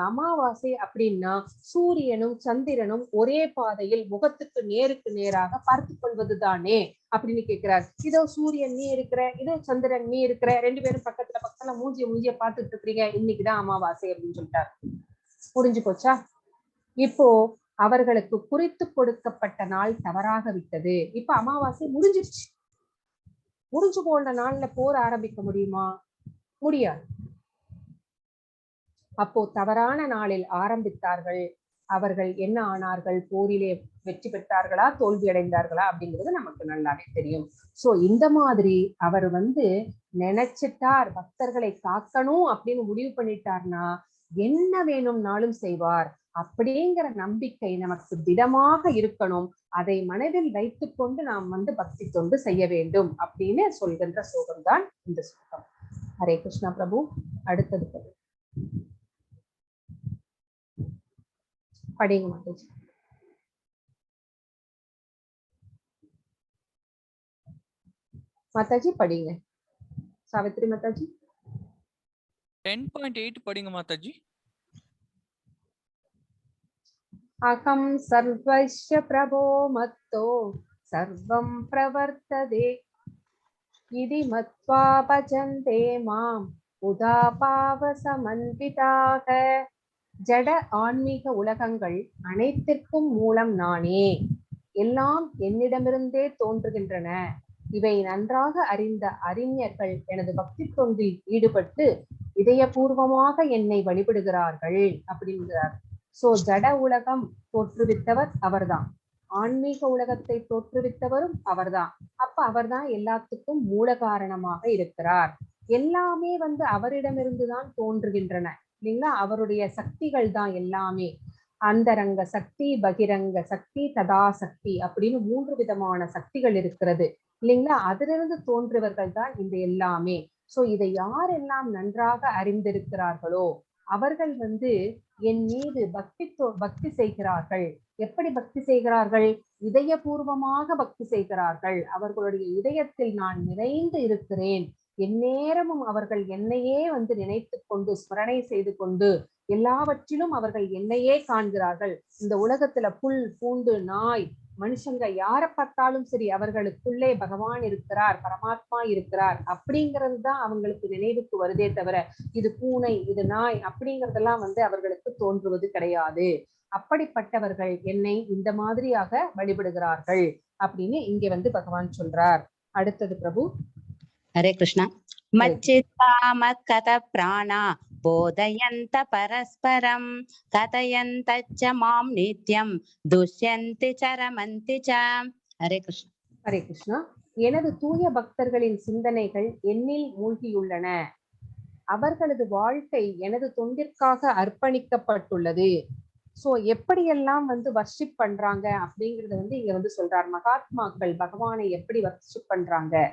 அமாவாசை அப்படின்னா சூரியனும் சந்திரனும் ஒரே பாதையில் முகத்துக்கு நேருக்கு நேராக பார்த்து கொள்வது தானே அப்படின்னு கேட்கிறார். இதோ சூரியன் நீ இருக்கிற, இதோ சந்திரன் நீ இருக்கிற, 2 பேரும் பக்கத்துல மூஞ்சிய பார்த்துட்டு இருக்கிறீங்க, இன்னைக்குதான் அமாவாசை அப்படின்னு சொல்லிட்டார். புரிஞ்சு போச்சா? இப்போ அவர்களுக்கு குறித்து கொடுக்கப்பட்ட நாள் தவறாக விட்டது. இப்ப அமாவாசை முடிஞ்சிருச்சு. முடிஞ்சு போன நாள்ல போர் ஆரம்பிக்க முடியுமா? முடியாது. அப்போ தவறான நாளில் ஆரம்பித்தார்கள். அவர்கள் என்ன ஆனார்கள்? போரிலே வெற்றி பெற்றார்களா தோல்வி அடைந்தார்களா அப்படிங்கிறது நமக்கு நல்லாவே தெரியும். சோ இந்த மாதிரி அவர் வந்து நினைச்சிட்டார், பக்தர்களை காக்கணும் அப்படின்னு முடிவு பண்ணிட்டார்னா என்ன வேணும்னாலும் செய்வார் அப்படிங்கிற நம்பிக்கை நமக்கு திடமாக இருக்கணும். அதை மனதில் வைத்துக் கொண்டு நாம் வந்து பக்தி தொண்டு செய்ய வேண்டும் அப்படின்னு சொல்கின்ற ஸ்லோகம்தான் இந்த ஸ்லோகம். ஹரே கிருஷ்ணா பிரபு. அடுத்தது படிங்க மாதாஜி. மாதாஜி படிங்க. சாவித்ரி மாதாஜி 10.8 படிங்க மாதாஜி. அகம் சர்வஸ்ய பிரபோ மத்தோ சர்வம் பிரவர்த்ததே இதி மத்வா பஜந்தே மாம் உதாபாவ சமன்விதாக. ஜட ஆன்மீக உலகங்கள் அனைத்திற்கும் மூலம் நானே. எல்லாம் என்னிடமிருந்தே தோன்றுகின்றன. இவை நன்றாக அறிந்த அறிஞர்கள் எனது பக்தி தொண்டில் ஈடுபட்டு இதயபூர்வமாக என்னை வழிபடுகிறார்கள் அப்படிங்கிறார். சோ ஜட உலகம் தோற்றுவித்தவர் அவர்தான், ஆன்மீக உலகத்தை தோற்றுவித்தவரும் அவர்தான். அப்ப அவர்தான் எல்லாத்துக்கும் மூல காரணமாக இருக்கிறார். எல்லாமே வந்து அவரிடமிருந்துதான் தோன்றுகின்றன இல்லைங்களா? அவருடைய சக்திகள் தான் எல்லாமே. அந்தரங்க சக்தி, பகிரங்க சக்தி, ததா சக்தி அப்படின்னு 3 விதமான சக்திகள் இருக்கிறது இல்லைங்களா? அதிலிருந்து தோன்றுவர்கள் தான் இந்த எல்லாமே. சோ இதை யாரெல்லாம் நன்றாக அறிந்திருக்கிறார்களோ அவர்கள் வந்து என் மீது பக்தி செய்கிறார்கள். எப்படி பக்தி செய்கிறார்கள்? இதயபூர்வமாக பக்தி செய்கிறார்கள். அவர்களுடைய இதயத்தில் நான் நிறைந்து இருக்கிறேன். எந்நேரமும் அவர்கள் என்னையே வந்து நினைத்து கொண்டு ஸ்மரணை செய்து கொண்டு எல்லாவற்றிலும் அவர்கள் என்னையே காண்கிறார்கள். இந்த உலகத்துல புல் பூண்டு நாய் மனுஷங்க யாரை பார்த்தாலும் சரி அவர்களுக்குள்ளே பகவான் இருக்கிறார், பரமாத்மா இருக்கிறார் அப்படிங்கிறது தான் அவங்களுக்கு நினைவுக்கு வருதே தவிர இது பூனை இது நாய் அப்படிங்கிறதெல்லாம் வந்து அவர்களுக்கு தோன்றுவது கிடையாது. அப்படிப்பட்டவர்கள் என்னை இந்த மாதிரியாக வழிபடுகிறார்கள் அப்படின்னு இங்க வந்து பகவான் சொல்றார். அடுத்தது பிரபு. ஹரே கிருஷ்ணா. மச்சித்தா மத்கத பிராணா போதயந்த பரஸ்பரம் கதயந்தச்ச மாம் நித்யம் துஷ்யந்தி சரமந்தி ச. ஹரே கிருஷ்ணா. ஹரே கிருஷ்ணா. எனது தூய பக்தர்களின் சிந்தனைகள் என்னில் மூழ்கியுள்ளன. அவர்களது வாழ்க்கை எனது தொண்டிற்காக அர்ப்பணிக்கப்பட்டுள்ளது. சோ எப்படியெல்லாம் வந்து வர்ஷிப் பண்றாங்க அப்படிங்கறத வந்து இங்க வந்து சொல்றார். மகாத்மாக்கள் பகவானை எப்படி வர்ஷிப் பண்றாங்க?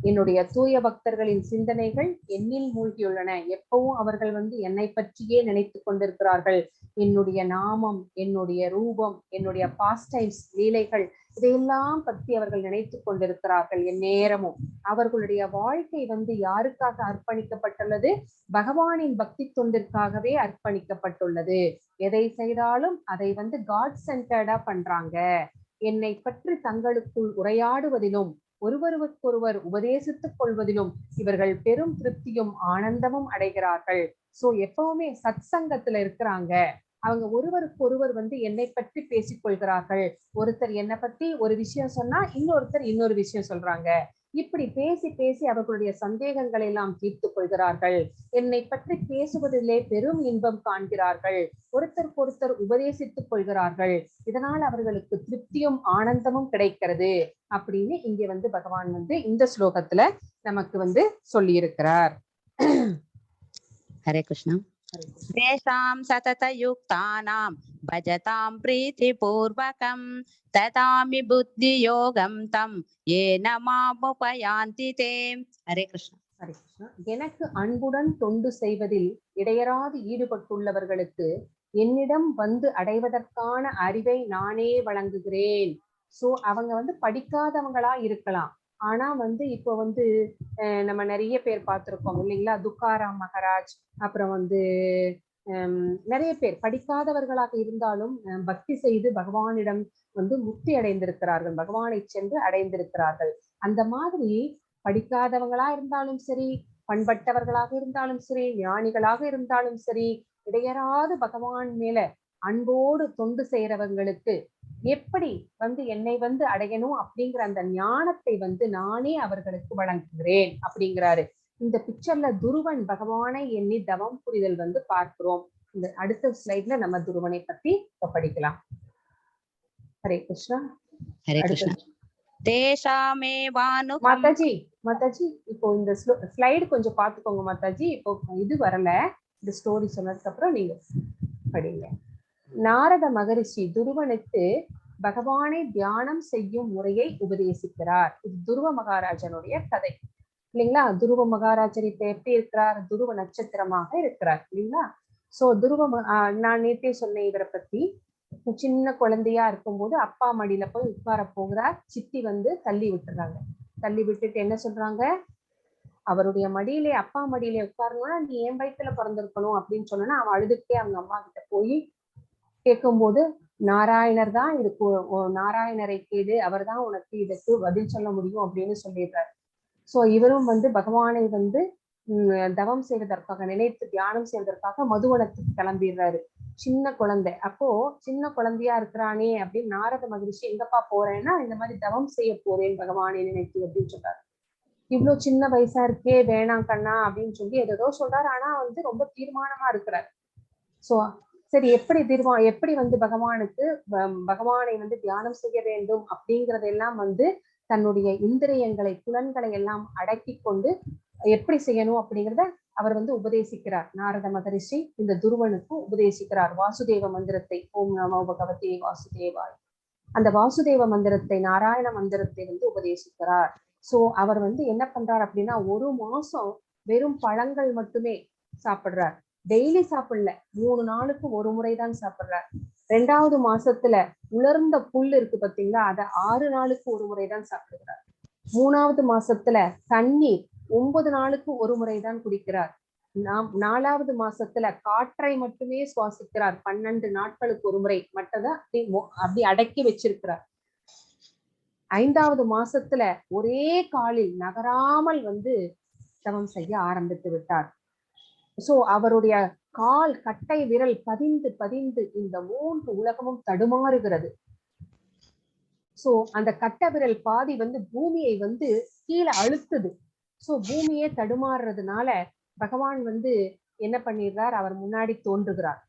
என்னுடைய தூய பக்தர்களின் சிந்தனைகள் என்னில் மூழ்கியுள்ளன. எப்பவும் அவர்கள் வந்து என்னை பற்றியே நினைத்து கொண்டிருக்கிறார்கள். என்னுடைய நாமம், என்னுடைய ரூபம், என்னுடைய பாஸ்ட் டைம்ஸ் லீலைகள் இதையெல்லாம் பற்றி அவர்கள் நினைத்து கொண்டிருக்கிறார்கள் எந்நேரமும். அவர்களுடைய வாழ்க்கை வந்து யாருக்காக அர்ப்பணிக்கப்பட்டுள்ளது? பகவானின் பக்தி தொண்டிற்காகவே அர்ப்பணிக்கப்பட்டுள்ளது. எதை செய்தாலும் அதை வந்து காட் சென்டர்டா பண்றாங்க. என்னை பற்றி தங்களுக்குள் உரையாடுவதிலும் ஒருவருக்கொருவர் உபதேசித்துக் கொள்வதிலும் இவர்கள் பெரும் திருப்தியும் ஆனந்தமும் அடைகிறார்கள். சோ எப்பவுமே சத் சங்கத்துல இருக்கிறாங்க. அவங்க ஒருவருக்கொருவர் வந்து என்னை பற்றி பேசிக்கொள்கிறார்கள். ஒருத்தர் என்னை பத்தி ஒரு விஷயம் சொன்னா இன்னொருத்தர் இன்னொரு விஷயம் சொல்றாங்க. இப்படி பேசி பேசி அவர்களுடைய சந்தேகங்களை எல்லாம் தீர்த்துக் கொள்கிறார்கள். என்னை பற்றி பேசுவதிலே பெரும் இன்பம் காண்கிறார்கள். ஒருத்தருக்கொருத்தர் உபதேசித்துக் கொள்கிறார்கள். இதனால் அவர்களுக்கு திருப்தியும் ஆனந்தமும் கிடைக்கிறது அப்படின்னு இங்க வந்து பகவான் வந்து இந்த ஸ்லோகத்துல நமக்கு வந்து சொல்லி இருக்கிறார். ஹரே கிருஷ்ணா. தேசாம் சதத யுக்தானாம் பஜதாம் ப்ரீதிபூர்வகம் ததாமி புத்தி யோகம் தம் ஏன மாமுபயாந்தி தே. ஹரே கிருஷ்ணா. ஹரே கிருஷ்ணா. எனக்கு அன்புடன் தொண்டு செய்வதில் இடையராது ஈடுபட்டுள்ளவர்களுக்கு என்னிடம் வந்து அடைவதற்கான அறிவை நானே வழங்குகிறேன். சோ அவங்க வந்து படிக்காதவங்களா இருக்கலாம். ஆனா வந்து இப்போ வந்து நம்ம நிறைய பேர் பார்த்திருக்கோம் இல்லைங்களா? துக்காராம் மகாராஜ், அப்புறம் வந்து நிறைய பேர் படிக்காதவர்களாக இருந்தாலும் பக்தி செய்து பகவானிடம் வந்து முக்தி அடைந்திருக்கிறார்கள், பகவானை சென்று அடைந்திருக்கிறார்கள். அந்த மாதிரி படிக்காதவங்களா இருந்தாலும் சரி, பண்பட்டவர்களாக இருந்தாலும் சரி, ஞானிகளாக இருந்தாலும் சரி, இடையராது பகவான் மேல அன்போடு தொண்டு செய்யறவங்களுக்கு எப்படி வந்து என்னை வந்து அடையணும் அப்படிங்கிற அந்த ஞானத்தை வந்து நானே அவர்களுக்கு வழங்குகிறேன் அப்படிங்கிறாரு. இந்த பிக்சர்ல துருவன் பகவானை எண்ணி தவம் புரிதல் வந்து பார்க்கிறோம். இந்த அடுத்த ஸ்லைட்ல நம்ம துருவனை பத்தி படிக்கலாம். ஹரே கிருஷ்ணா. ஹரே கிருஷ்ணா. தேஷாமேவானு மாதாஜி, மாதாஜி இப்போ இந்த ஸ்லைடு கொஞ்சம் பாத்துக்கோங்க மாதாஜி. இப்போ இது வரல, இந்த ஸ்டோரி சொன்னதுக்கு அப்புறம் நீங்க படிங்க. நாரத மகரிஷி துருவனுக்கு பகவானை தியானம் செய்யும் முறையை உபதேசிக்கிறார். இது துருவ மகாராஜனுடைய கதை இல்லைங்களா? துருவ மகாராஜர் இப்ப எப்படி இருக்கிறார்? துருவ நட்சத்திரமாக இருக்கிறார் இல்லைங்களா? சோ துருவ நான் நேற்றே சொன்னேன் இவரை பத்தி. சின்ன குழந்தையா இருக்கும்போது அப்பா மடியில போய் உட்கார போகிறார். சித்தி வந்து தள்ளி விட்டுறாங்க. தள்ளி விட்டுட்டு என்ன சொல்றாங்க? அவருடைய மடியிலே, அப்பா மடியிலே உட்காரணும்னா நீ என் வயிற்றுல பிறந்திருக்கணும் அப்படின்னு சொன்னா அவன் அழுதுகிட்டே அவங்க அம்மா கிட்ட போய் கேட்கும்போது, நாராயணர் தான் இதுக்கு, நாராயணரை கேடு, அவர் தான் உனக்கு இதுக்கு பதில் சொல்ல முடியும் அப்படின்னு சொல்லிடுறாரு. சோ இவரும் வந்து பகவானை வந்து தவம் செய்வதற்காக, நினைத்து தியானம் செய்வதற்காக மதுவனத்துக்கு கிளம்பிடுறாரு. சின்ன குழந்தை. அப்போ சின்ன குழந்தையா இருக்கிறானே அப்படின்னு நாரத மகிழ்ச்சி, எங்கப்பா போறேன்னா இந்த மாதிரி தவம் செய்ய போறேன் பகவானை நினைத்து அப்படின்னு சொல்றாரு. இவ்வளவு சின்ன வயசா இருக்கே, வேணாம் கண்ணா அப்படின்னு சொல்லி ஏதோ சொல்றாரு. ஆனா வந்து ரொம்ப தீர்மானமா இருக்கிறார். சோ சரி, எப்படி வந்து பகவானை வந்து தியானம் செய்ய வேண்டும் அப்படிங்கறதெல்லாம் வந்து தன்னுடைய இந்திரியங்களை, புலன்களை எல்லாம் அடக்கி கொண்டு எப்படி செய்யணும் அப்படிங்கிறத அவர் வந்து உபதேசிக்கிறார். நாரத மகரிஷி இந்த துருவனுக்கு உபதேசிக்கிறார் வாசுதேவ மந்திரத்தை. ஓம் நமோ பகவதே வாசுதேவாய். அந்த வாசுதேவ மந்திரத்தை, நாராயண மந்திரத்தை வந்து உபதேசிக்கிறார். சோ அவர் வந்து என்ன பண்றார் அப்படின்னா, 1 மாசம் வெறும் பழங்கள் மட்டுமே சாப்பிடுறார். டெய்லி சாப்பிடல, 3 நாளுக்கு ஒரு முறைதான் சாப்பிடுறார். 2வது மாசத்துல உலர்ந்த புல் இருக்கு பாத்தீங்களா, அதை 6 நாளுக்கு ஒரு முறைதான் சாப்பிடுகிறார். 3வது மாசத்துல தண்ணீர் 9 நாளுக்கு ஒரு முறைதான் குடிக்கிறார். 4வது மாசத்துல காற்றை மட்டுமே சுவாசிக்கிறார். 12 நாட்களுக்கு ஒரு முறை. மற்றதை அப்படி அடக்கி வச்சிருக்கிறார். 5வது மாசத்துல ஒரே காலில் நகராமல் வந்து தவம் செய்ய ஆரம்பித்து விட்டார். சோ அவருடைய கால், கட்டை விரல் பதிந்து பதிந்து இந்த 3 உலகமும் தடுமாறுகிறது. சோ அந்த கட்டை விரல் பாதி வந்து பூமியை வந்து கீழே அழுத்துது. சோ பூமியே தடுமாறுறதுனால பகவான் வந்து என்ன பண்ணிடுறார்? அவர் முன்னாடி தோன்றுகிறார்.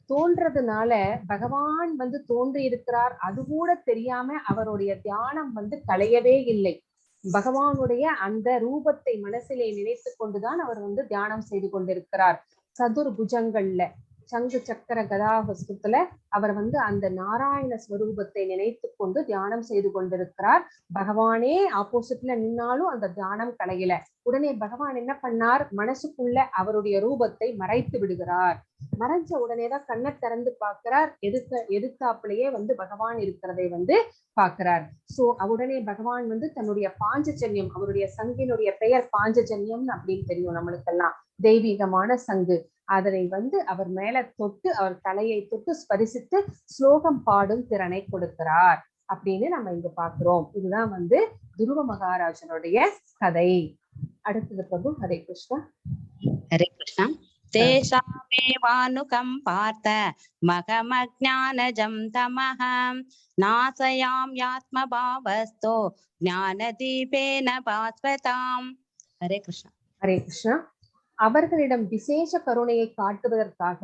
தோன்றதுனால பகவான் வந்து தோன்றி இருக்கிறார், அது கூட தெரியாம அவருடைய தியானம் வந்து களையவே இல்லை. பகவானுடைய அந்த ரூபத்தை மனசிலே நினைத்து கொண்டுதான் அவர் வந்து தியானம் செய்து கொண்டிருக்கிறார். சதுர்புஜங்கள்ல, சங்கு சக்கர கதா வஸ்துத்துல அவர் வந்து அந்த நாராயண ஸ்வரூபத்தை நினைத்து கொண்டு தியானம் செய்து கொண்டிருக்கிறார். பகவானே ஆப்போசிட்ல நின்னாலும் அந்த தியானம் களையல. உடனே பகவான் என்ன பண்ணார்? மனசுக்குள்ள அவருடைய ரூபத்தை மறைத்து விடுகிறார். மறைஞ்ச உடனேதான் கண்ணை திறந்து பார்க்கிறார். எதிர்த்தாப்புலயே வந்து பகவான் இருக்கிறதை வந்து பார்க்கிறார். சோ உடனே பகவான் வந்து தன்னுடைய பாஞ்சஜன்யம், அவருடைய சங்கினுடைய பெயர் பாஞ்சஜன்யம் அப்படின்னு தெரியும் நம்மளுக்கெல்லாம், தெய்வீகமான சங்கு, அதனை வந்து அவர் மேல தொட்டு, அவர் தலையை தொட்டு ஸ்பரிசித்து ஸ்லோகம் பாடும் திறனை கொடுக்கிறார் அப்படின்னு நம்ம இங்க பாக்குறோம். இதுதான் வந்து துருவ மகாராஜனுடைய கதை. அடுத்தது பிரபு. ஹரே கிருஷ்ணா. ஹரே கிருஷ்ணா. तेषामेवानुकम्पार्थ मघमज्ञानजं तमः नाशयाम्यात्मभावस्थो ज्ञानदीपेन भास्वताम्. हरे कृष्ण. ஹரே கிருஷ்ணா. அவர்களிடம் விசேஷ கருணையை காட்டுவதற்காக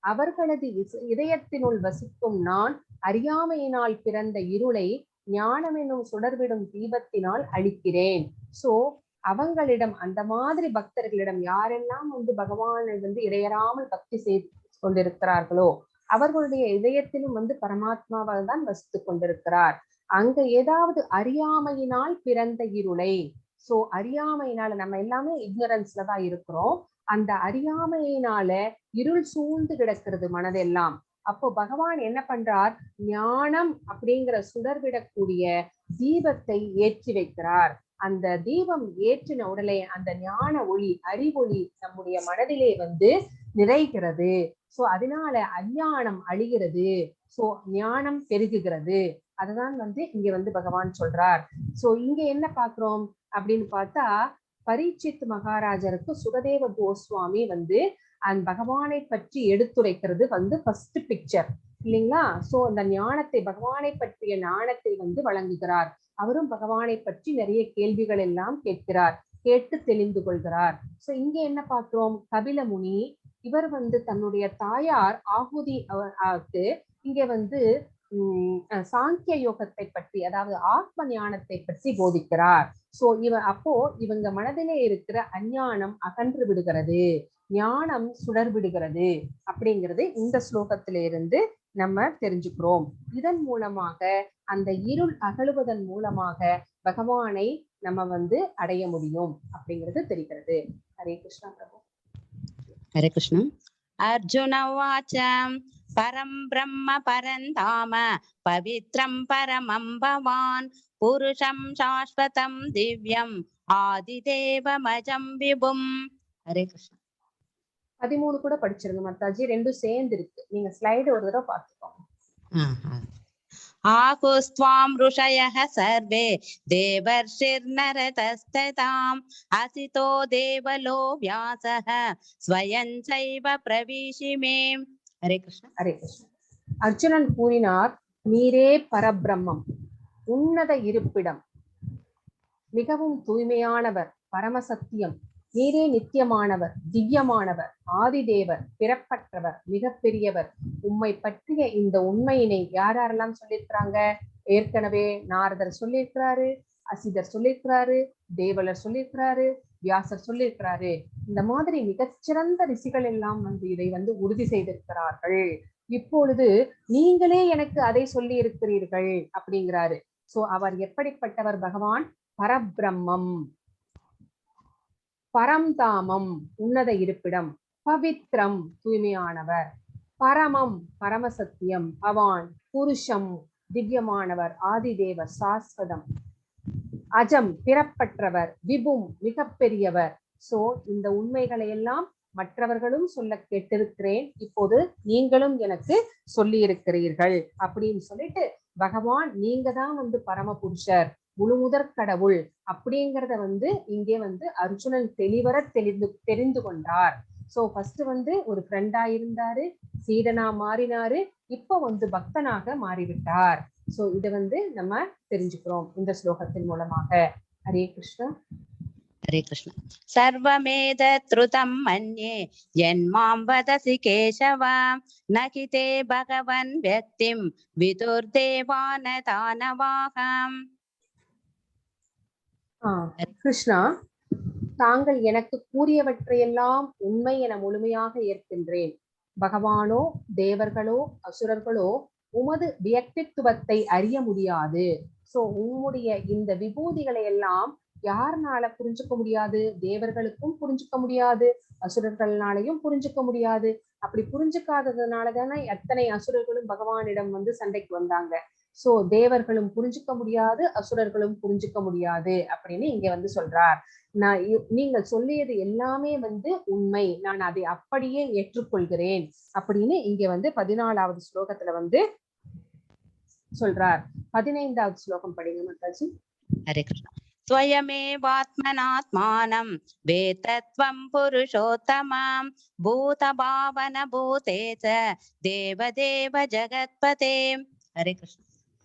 அவர்களது இதயத்தினுள் வசிக்கும் நான் அறியாமையினால் பிறந்த இருளை ஞானம் என்னும் சுடர்விடும் தீபத்தினால் அழிக்கிறேன். சோ அவங்களிடம் அந்த மாதிரி பக்தர்களிடம் யாரெல்லாம் பகவானை இடையறாமல் பக்தி செய்து கொண்டிருக்கிறார்களோ அவர்களுடைய இதயத்திலும் பரமாத்மாவால் தான் வசித்துக் கொண்டிருக்கிறார். அங்க ஏதாவது அறியாமையினால் பிறந்த இருளை, சோ அறியாமையினால நம்ம எல்லாமே இக்னரன்ஸ்ல தான் இருக்கிறோம். அந்த அறியாமையினால இருள் சூழ்ந்து கிடக்கிறது மனதெல்லாம். அப்போ பகவான் என்ன பண்றார், ஞானம் அப்படிங்கிற சுடர்விடக்கூடிய தீபத்தை ஏற்றி வைக்கிறார். அந்த தீபம் ஏற்றின உடனே அந்த ஞான ஒளி, அறிவொளி நம்முடைய மனதிலே நிறைகிறது. சோ அதனால அஞ்ஞானம் அழிகிறது. சோ ஞானம் பெருகுகிறது. அதுதான் இங்க பகவான் சொல்றார். சோ இங்க என்ன பாக்குறோம் அப்படின்னு பார்த்தா, பரீட்சித் மகாராஜருக்கு சுகதேவ கோஸ்வாமி அந்த பகவானை பற்றி எடுத்துரைக்கிறது ஃபர்ஸ்ட் பிக்சர் இல்லைங்களா. சோ அந்த ஞானத்தை, பகவானை பற்றிய ஞானத்தை வழங்குகிறார். அவரும் பகவானை பற்றி நிறைய கேள்விகள் எல்லாம் கேட்கிறார், கேட்டு தெளிந்து கொள்கிறார். சோ இங்க என்ன பார்க்கிறோம், கபில முனி இவர் தன்னுடைய தாயார் ஆகுதி இங்க சாங்கிய யோகத்தை பற்றி, அதாவது ஆத்ம ஞானத்தை பற்றி போதிக்கிறார். சோ அப்போ இவங்க மனதிலே இருக்கிற அஞ்ஞானம் அகன்று விடுகிறது, ஞானம் சுடர் விடுகிறது அப்படிங்கிறது இந்த ஸ்லோகத்திலிருந்து நம்ம தெரிஞ்சுக்கிறோம். இதன் மூலமாக அந்த இருள் அகழுவதன் மூலமாக பகவானை நம்ம அடைய முடியும் அப்படிங்கிறது தெரிகிறது. ஹரே கிருஷ்ணா பிரபு. ஹரே கிருஷ்ணா. அர்ஜுன வாச்சம் பரம் பிரம்ம பரந்தாம பவித்ரம் பரமம் பவான் புருஷம் சாஸ்வதம் திவ்யம் ஆதிதேவமஜம் விபும். ஹரே கிருஷ்ணா. 13 கூட படிச்சிருங்க மாதாஜி, ரெண்டும் சேர்ந்து இருக்கு. நீங்க ஸ்லைடு ஒரு தடவை பார்த்துக்கோங்க. ஆகுஸ்த்வாம் ருஷயः சர்வே தேவர்ஷிர்நரதஸ்ததாம் அசிதோ தேவலோ வியாசः ஸ்வயம் சைவ பிரவிஷிமே. ஹரே கிருஷ்ணா. ஹரே கிருஷ்ணா. அர்ஜுனன் கூறினார், நீரே பரபிரம்மம், உன்னத இருப்பிடம், மிகவும் தூய்மையானவர், பரமசத்தியம், நீரே நித்தியமானவர், திவ்யமானவர், ஆதிதேவர், பிறப்பற்றவர், மிக பெரியவர். உம்மை பற்றிய இந்த உண்மையினை யாரெல்லாம் சொல்லியிருக்கிறாங்க? ஏற்கனவே நாரதர் சொல்லியிருக்கிறாரு, அசிதர் சொல்லியிருக்கிறாரு, தேவலர் சொல்லியிருக்கிறாரு, வியாசர் சொல்லியிருக்கிறாரு. இந்த மாதிரி மிகச்சிறந்த ரிஷிகள் எல்லாம் இதை உறுதி செய்திருக்கிறார்கள். இப்பொழுது நீங்களே எனக்கு அதை சொல்லி இருக்கிறீர்கள் அப்படிங்கிறாரு. சோ அவர் எப்படிப்பட்டவர்? பகவான் பரபிரம்மம், பரம்தாமம் உன்னத இருப்பிடம், பவித்ரம் தூய்மையானவர், பரமம் பரமசத்தியம், பவான் புருஷம் திவ்யமானவர், ஆதிதேவர் சாஸ்வதம், அஜம் பிறப்பற்றவர், விபும் மிக பெரியவர். சோ இந்த உண்மைகளை எல்லாம் மற்றவர்களும் சொல்ல கேட்டிருக்கிறேன், இப்போது நீங்களும் எனக்கு சொல்லி இருக்கிறீர்கள் அப்படின்னு சொல்லிட்டு பகவான் நீங்க தான் பரம புருஷர், முழுமுதற் கடவுள் அப்படிங்கிறத இங்கே அர்ஜுனன் தெளிவர தெரிந்து கொண்டார். சோ ஃபர்ஸ்ட் ஒரு ஃப்ரெண்டா இருந்தாரு, சீடனா மாறினாரு, இப்போ பக்தனாக மாறிவிட்டார். சோ இத நம்ம தெரிஞ்சுக்கிறோம் இந்த ஸ்லோகத்தின் மூலமாக. ஹரே கிருஷ்ணா. ஹரே கிருஷ்ணா. சர்வமேத த்ருதம் மன்யே யன்மாம் வதசி கேசவ நகி தே பகவன் வ்யக்திம் விதுர்தேவான தானவாகம். கிருஷ்ணா, தாங்கள் எனக்கு கூறியவற்றையெல்லாம் உண்மை என முழுமையாக ஏற்கின்றேன். பகவானோ தேவர்களோ அசுரர்களோ உமது வியக்தித்துவத்தை அறிய முடியாது. சோ உம்முடைய இந்த விபூதிகளை எல்லாம் யாருனால புரிஞ்சுக்க முடியாது? தேவர்களுக்கும் புரிஞ்சுக்க முடியாது, அசுரர்கள்னாலையும் புரிஞ்சுக்க முடியாது. அப்படி புரிஞ்சுக்காததுனாலதானே எத்தனை அசுரர்களும் பகவானிடம் சண்டைக்கு வந்தாங்க. சோ தேவர்களும் புரிஞ்சுக்க முடியாது, அசுரர்களும் புரிஞ்சுக்க முடியாது அப்படின்னு இங்க சொல்றார். நீங்கள் சொல்லியது எல்லாமே உண்மை, நான் அதை அப்படியே ஏற்றுக்கொள்கிறேன் அப்படின்னு இங்க 14வது ஸ்லோகத்துல சொல்றார். 15வது ஸ்லோகம் படிங்க மாதாஜி. ஹரே கிருஷ்ணா. स्वयमेवात्मनात्मानं वेत्तत्वं पुरुषोत्तमं भूतभावन भूते च देवदेव जगत्पते. हरे कृष्ण.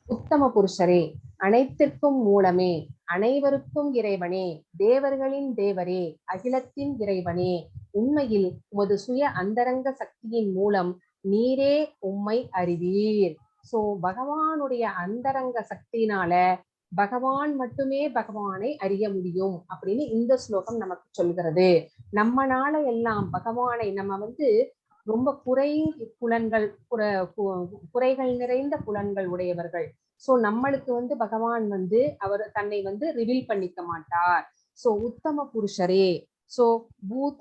உத்தம புருஷரே, அனைத்திற்கும் மூலமே, அனைவருக்கும் இறைவனே, தேவர்களின் தேவரே, அகிலத்தின் இறைவனே, உண்மையில் உமது சுய அந்தரங்க சக்தியின் மூலம் நீரே உம்மை அறிவீர். சோ பகவானுடைய அந்தரங்க சக்தியினால பகவான் மட்டுமே பகவானை அறிய முடியும் அப்படின்னு இந்த ஸ்லோகம் நமக்கு சொல்கிறது. நம்மனால எல்லாம் பகவானை நம்ம ரொம்ப குறைகள் நிறைந்த புலன்கள் உடையவர்கள். சோ நம்மளுக்கு பகவான் அவர் தன்னை ரிவீல் பண்ணிக்க மாட்டார். சோ உத்தம புருஷரே, சோ பூத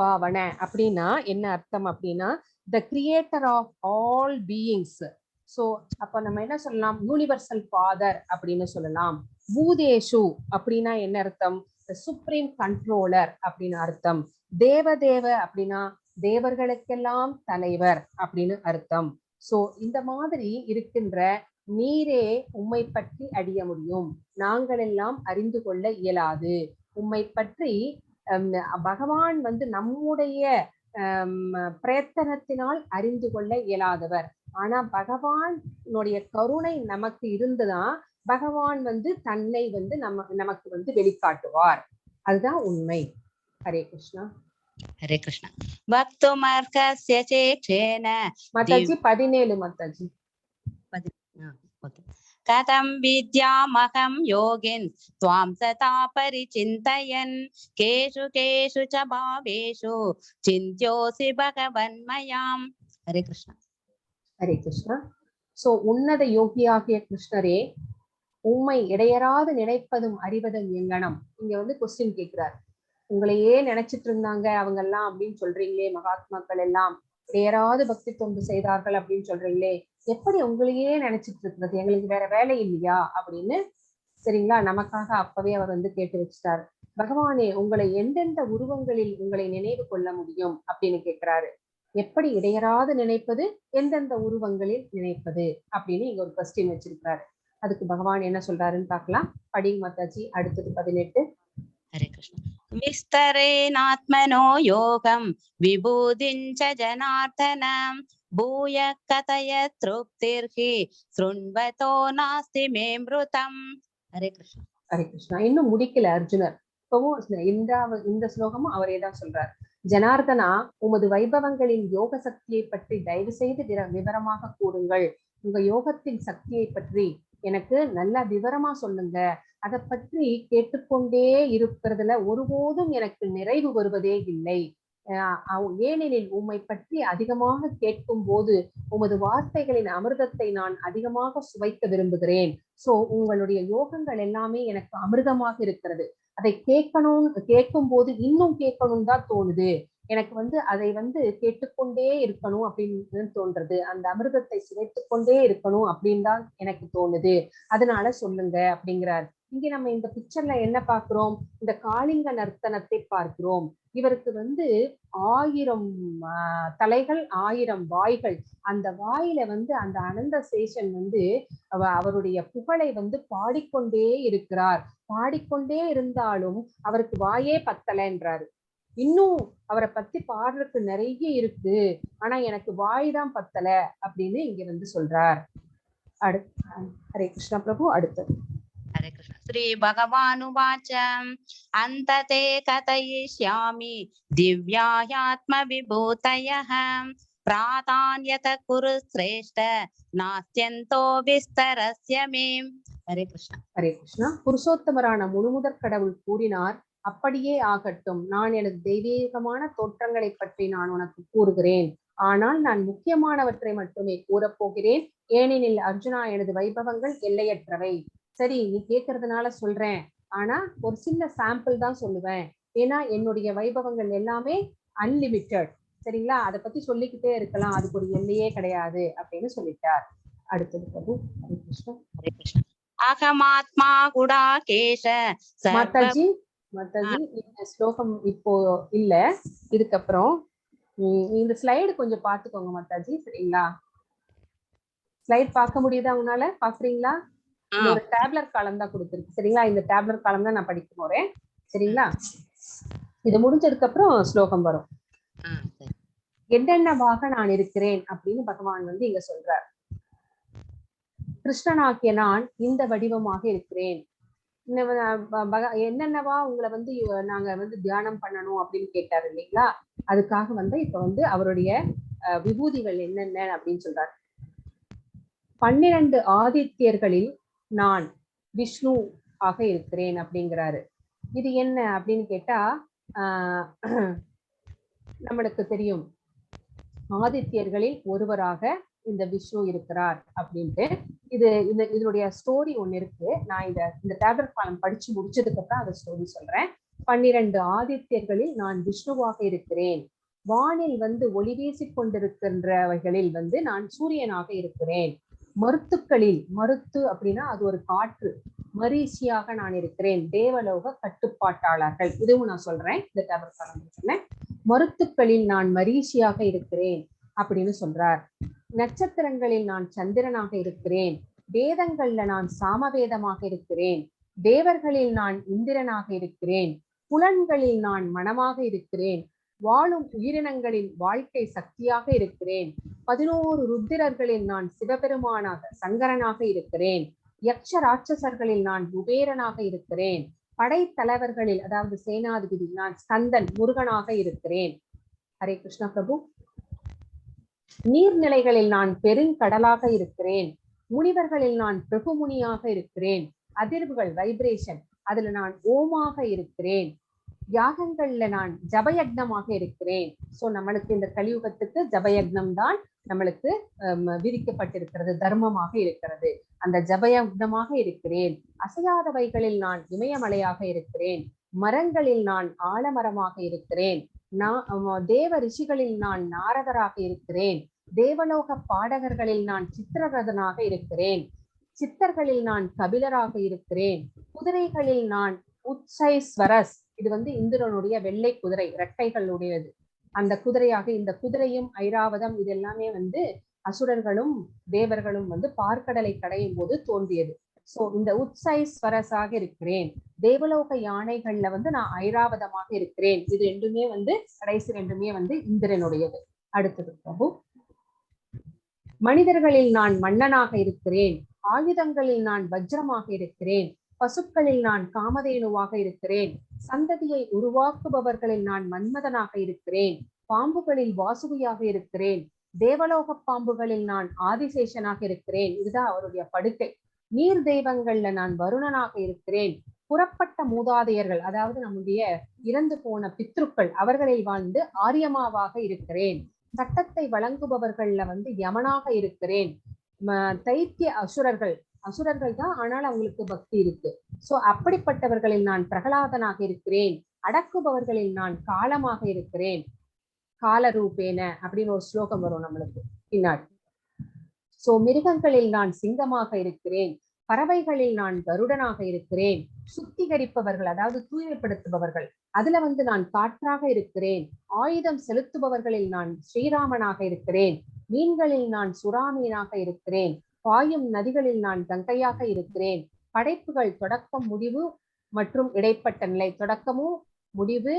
பாவன அப்படின்னா என்ன அர்த்தம் அப்படின்னா the creator of all beings. So அப்ப நம்ம என்ன சொல்லலாம், யூனிவர்சல் ஃபாதர் அப்படின்னு சொல்லலாம். பூதேஷு அப்படின்னா என்ன அர்த்தம், சுப்ரீம் கண்ட்ரோலர் அப்படின்னு அர்த்தம். தேவதேவ அப்படின்னா தேவர்களுக்கெல்லாம் தலைவர் அப்படின்னு அர்த்தம். சோ இந்த மாதிரி இருக்கின்ற நீரே உம்மை பற்றி அறிய முடியும், நாங்கள் எல்லாம் அறிந்து கொள்ள இயலாது. உம்மை பற்றி பகவான் நம்முடைய பிரயத்தனத்தினால் அறிந்து கொள்ள இயலாதவர். ஆனா பகவானுடைய கருணை நமக்கு இருந்துதான் பகவான் தன்னை நமக்கு வெளிக்காட்டுவார். அதுதான் உண்மை. ஹரே கிருஷ்ணா. ஹரே கிருஷ்ணா. பக்துமர்கஸ்ய சேக்ஷேன மாதாஜி 17 மாதாஜி. கதம் வித்யாமகம் யோகின் த்வாம் சதா பரிசிந்தயன் கேஷு கேஷு ச பாவேஷு சிந்த்யோசி பகவன்மயாம். ஹரே கிருஷ்ணா. ஹரே கிருஷ்ணா. சோ உன்னத யோகியாகிய கிருஷ்ணரே, உம்மை இடையராது நினைப்பதும் அறிவதும் எங்கனம். இங்க கொஸ்டின் கேட்கிறார். உங்களையே நினைச்சிட்டு இருந்தாங்க அவங்க எல்லாம் அப்படின்னு சொல்றீங்களே, மகாத்மாக்கள் எல்லாம் இடையராது பக்தி தொண்டு செய்தார்கள் அப்படின்னு சொல்றீங்களே, எப்படி உங்களையே நினைச்சிட்டு இருக்கிறது, எங்களுக்கு வேற வேலை இல்லையா அப்படின்னு. சரிங்களா, நமக்காக அப்பவே அவர் கேட்டு வச்சுட்டாரு. பகவானே, உங்களை எந்தெந்த உருவங்களில் உங்களை நினைவு கொள்ள முடியும் அப்படின்னு கேட்கிறாரு. எப்படி இடையராது நினைப்பது, எந்தெந்த உருவங்களில் நினைப்பது அப்படின்னு இங்க ஒரு கொஸ்டின் வச்சிருக்கிறாரு. அதுக்கு பகவான் என்ன சொல்றாருன்னு பார்க்கலாம். படிங் மாதாஜி, அடுத்தது 18. ஹரே கிருஷ்ணா. விஸ்தரேனாத்மனோ யோகம் விபூதிஞ்ச ஜனார்தனம் பூய கதய திருப்திர்ஹி ஸ்ருண்வதோ நாஸ்தி மே மிருதம். ஹரே கிருஷ்ணா. ஹரே கிருஷ்ணா. இன்னும் முடிக்கல அர்ஜுனர். இப்பவும் இந்த ஸ்லோகமும் அவரே தான் சொல்றார். ஜனார்தனா, உமது வைபவங்களின் யோக சக்தியை பற்றி தயவு செய்து விவரமாக கூறுங்கள். உங்க யோகத்தின் சக்தியை பற்றி எனக்கு நல்ல விவரமா சொல்லுங்க. அதை பற்றி கேட்டுக்கொண்டே இருக்கிறதுல ஒருபோதும் எனக்கு நிறைவு வருவதே இல்லை. ஏனெனில் உம்மை பற்றி அதிகமாக கேட்கும் போது உமது வார்த்தைகளின் அமிர்தத்தை நான் அதிகமாக சுவைக்க விரும்புகிறேன். சோ உங்களுடைய யோகங்கள் எல்லாமே எனக்கு அமிர்தமாக இருக்கிறது. அதை கேட்கும் போது இன்னும் கேட்கணும் தான் தோணுது எனக்கு. அதை கேட்டுக்கொண்டே இருக்கணும் அப்படின்னு தோன்றது. அந்த அமிர்தத்தை சுவைத்து கொண்டே இருக்கணும் அப்படின்னு தான் எனக்கு தோணுது. அதனால சொல்லுங்க அப்படிங்கிறார். இங்க நம்ம இந்த பிக்சர்ல என்ன பார்க்கிறோம், இந்த காளிங்க நர்த்தனத்தை பார்க்கிறோம். இவருக்கு 1000 தலைகள், 1000 வாய்கள். அந்த வாயில அந்த அனந்த சேஷன் அவருடைய புகழை பாடிக்கொண்டே இருக்கிறார். பாடிக்கொண்டே இருந்தாலும் அவருக்கு வாயே பத்தலைன்றாரு. இன்னும் அவரை பத்தி பாடுறதுக்கு நிறைய இருக்கு, ஆனா எனக்கு வாய் தான் பத்தல அப்படின்னு இங்க சொல்றார். ஹரே கிருஷ்ணா பிரபு. அடுத்தது ஹரே கிருஷ்ணா. ஸ்ரீ பகவானுவாச்சம் அந்ததே கதயிஷ்யாமி திவ்யாயாத்ம விபூதயः பிராதான்யத குரு ஸ்ரேஷ்ட நாஸ்யந்தோ விஸ்தரஸ்ய மே. ஹரே கிருஷ்ணா. ஹரே கிருஷ்ணா. புருஷோத்தமரான முழுமுதற் கடவுள் கூறினார், அப்படியே ஆகட்டும். நான் எனது தெய்வீகமான தோற்றங்களை பற்றி நான் உனக்கு கூறுகிறேன். ஆனால் நான் முக்கியமானவற்றை மட்டுமே கூறப்போகிறேன். ஏனெனில் அர்ஜுனா, எனது வைபவங்கள் எல்லையற்றவை. சரி, நீ கேட்கறதுனால சொல்றேன், ஆனா ஒரு சின்ன சாம்பிள் தான் சொல்லுவேன். ஏன்னா என்னுடைய வைபவங்கள் எல்லாமே அன்லிமிட்டட். சரிங்களா, அதை பத்தி சொல்லிக்கிட்டே இருக்கலாம், அதுக்கு ஒரு எல்லையே கிடையாது அப்படின்னு சொல்லிட்டார். அடுத்தது பிரபு. ஹரே கிருஷ்ணா. ஹரே கிருஷ்ணா. அகமாத்மா குடாகேஷ மாதாஜி இந்த ஸ்லோகம் இப்போ இல்ல, இதுக்கப்புறம் இந்த ஸ்லைடு கொஞ்சம் பாத்துக்கோங்க மாதாஜி. சரிங்களா, ஸ்லைட் பார்க்க முடியுதா உங்களால? பாக்குறீங்களா? இது ஒரு டேப்லர் காலம் தான் கொடுத்துருக்கு சரிங்களா? இந்த டேப்லர் காலம் தான் நான் படிக்க போறேன் சரிங்களா? இது முடிஞ்சதுக்கு அப்புறம் ஸ்லோகம் வரும். என்னென்னவாக நான் இருக்கிறேன் அப்படின்னு பகவான் வந்து இங்க சொல்றார். கிருஷ்ணனாகிய நான் இந்த வடிவமாக இருக்கிறேன். என்னென்னவா உங்களை வந்து நாங்க வந்து தியானம் பண்ணணும் அப்படின்னு கேட்டாரு இல்லைங்களா? அதுக்காக வந்து இப்ப வந்து அவருடைய விபூதிகள் என்னென்ன அப்படின்னு சொல்றாரு. 12 ஆதித்யர்களில் நான் விஷ்ணு ஆக இருக்கிறேன் அப்படிங்கிறாரு. இது என்ன அப்படின்னு கேட்டா நம்மளுக்கு தெரியும் ஆதித்யர்களில் ஒருவராக இந்த விஷ்ணு இருக்கிறார் அப்படின்ட்டு. இதனுடைய ஸ்டோரி ஒண்ணு இருக்கு. நான் இந்த டேப்லெட் காலம் படிச்சு முடிச்சதுக்கு அப்புறம் அந்த ஸ்டோரி சொல்றேன். 12 ஆதித்யர்களில் நான் விஷ்ணுவாக இருக்கிறேன். வானில் வந்து ஒளி வீசிக் கொண்டிருக்கின்றவைகளில் வந்து நான் சூரியனாக இருக்கிறேன். மருத்துக்களில், மருத்து அப்படின்னா அது ஒரு காற்று, மரீசியாக நான் இருக்கிறேன். தேவலோக கட்டுப்பாட்டாளர்கள், இதுவும் நான் சொல்றேன். இந்த டேப்லெட் காலம் சொன்னேன். மருத்துக்களில் நான் மரீசியாக இருக்கிறேன் அப்படின்னு சொல்றார். நட்சத்திரங்களில் நான் சந்திரனாக இருக்கிறேன். வேதங்கள்ல நான் சாமவேதமாக இருக்கிறேன். தேவர்களில் நான் இந்திரனாக இருக்கிறேன். புலன்களில் நான் மனமாக இருக்கிறேன். வாழும் உயிரினங்களின் வாழ்க்கை சக்தியாக இருக்கிறேன். 11 ருத்திரர்களில் நான் சிவபெருமானாக சங்கரனாக இருக்கிறேன். யக்ஷ ராட்சசர்களில் நான் குபேரனாக இருக்கிறேன். படைத்தலைவர்களில் அதாவது சேனாதிபதி நான் ஸ்கந்தன் முருகனாக இருக்கிறேன். ஹரே கிருஷ்ணா பிரபு. நீர்நிலைகளில் நான் பெருங்கடலாக இருக்கிறேன். முனிவர்களில் நான் பிரபுமுனியாக இருக்கிறேன். அதிர்வுகள் வைப்ரேஷன் அதுல நான் ஓமாக இருக்கிறேன். யாகங்கள்ல நான் ஜபயக்னமாக இருக்கிறேன். சோ நம்மளுக்கு இந்த கலியுகத்துக்கு ஜபயக்னம் தான் நம்மளுக்கு விதிக்கப்பட்டிருக்கிறது, தர்மமாக இருக்கிறது. அந்த ஜபயக்னமாக இருக்கிறேன். அசையாதவைகளில் நான் இமயமலையாக இருக்கிறேன். மரங்களில் நான் ஆலமரமாக இருக்கிறேன். தேவ ரிஷிகளில் நான் நாரதராக இருக்கிறேன். தேவலோக பாடகர்களில் நான் சித்திரரதனாக இருக்கிறேன். சித்தர்களில் நான் கபிலராக இருக்கிறேன். குதிரைகளில் நான் உச்சைஸ்வரஸ், இது வந்து இந்திரனுடைய வெள்ளை குதிரை, இரட்டைகளுடையது, அந்த குதிரையாக. இந்த குதிரையும் ஐராவதம் இது எல்லாமே வந்து அசுரர்களும் தேவர்களும் வந்து பார்க்கடலை கடையும் போது தோன்றியது. சோ இந்த உச்சைஸ்வரஸாக இருக்கிறேன். தேவலோக யானைகள்ல வந்து நான் ஐராவதமாக இருக்கிறேன். இது ரெண்டுமே வந்து கடைசி ரெண்டுமே வந்து இந்திரனுடையது. அடுத்தது பிரபு. மனிதர்களில் நான் மன்னனாக இருக்கிறேன். ஆயுதங்களில் நான் வஜ்ரமாக இருக்கிறேன். பசுக்களில் நான் காமதேனுவாக இருக்கிறேன். சந்ததியை உருவாக்குபவர்களில் நான் மன்மதனாக இருக்கிறேன். பாம்புகளில் வாசுகியாக இருக்கிறேன். தேவலோக பாம்புகளில் நான் ஆதிசேஷனாக இருக்கிறேன். இதுதான் அவருடைய படுக்கை. நீர் தெய்வங்கள்ல நான் வருணனாக இருக்கிறேன். புறப்பட்ட மூதாதையர்கள் அதாவது நம்முடைய இறந்து போன பித்ருக்கள் அவர்களில் வாழ்ந்து ஆரியமாவாக இருக்கிறேன். சட்டத்தை வழங்குபவர்கள்ல வந்து யமனாக இருக்கிறேன். தைத்திய அசுரர்கள் தான், ஆனால் அவங்களுக்கு பக்தி இருக்கு. சோ அப்படிப்பட்டவர்களில் நான் பிரகலாதனாக இருக்கிறேன். அடக்குபவர்களில் நான் காலமாக இருக்கிறேன். காலரூபேன அப்படின்னு ஒரு ஸ்லோகம் வரும் நம்மளுக்கு பின்னாடி. சோ மிருகங்களில் நான் சிங்கமாக இருக்கிறேன். பறவைகளில் நான் கருடனாக இருக்கிறேன். சுத்திகரிப்பவர்கள் அதாவது தூய்மைப்படுத்துபவர்கள் அதுல வந்து நான் காற்றாக இருக்கிறேன். ஆயுதம் செலுத்துபவர்களில் நான் ஸ்ரீராமனாக இருக்கிறேன். மீன்களில் நான் சுறாமீனாக இருக்கிறேன். பாயும் நதிகளில் நான் கங்கையாக இருக்கிறேன். படைப்புகள் தொடக்கம் முடிவு மற்றும் இடைப்பட்ட நிலை, தொடக்கமும் முடிவு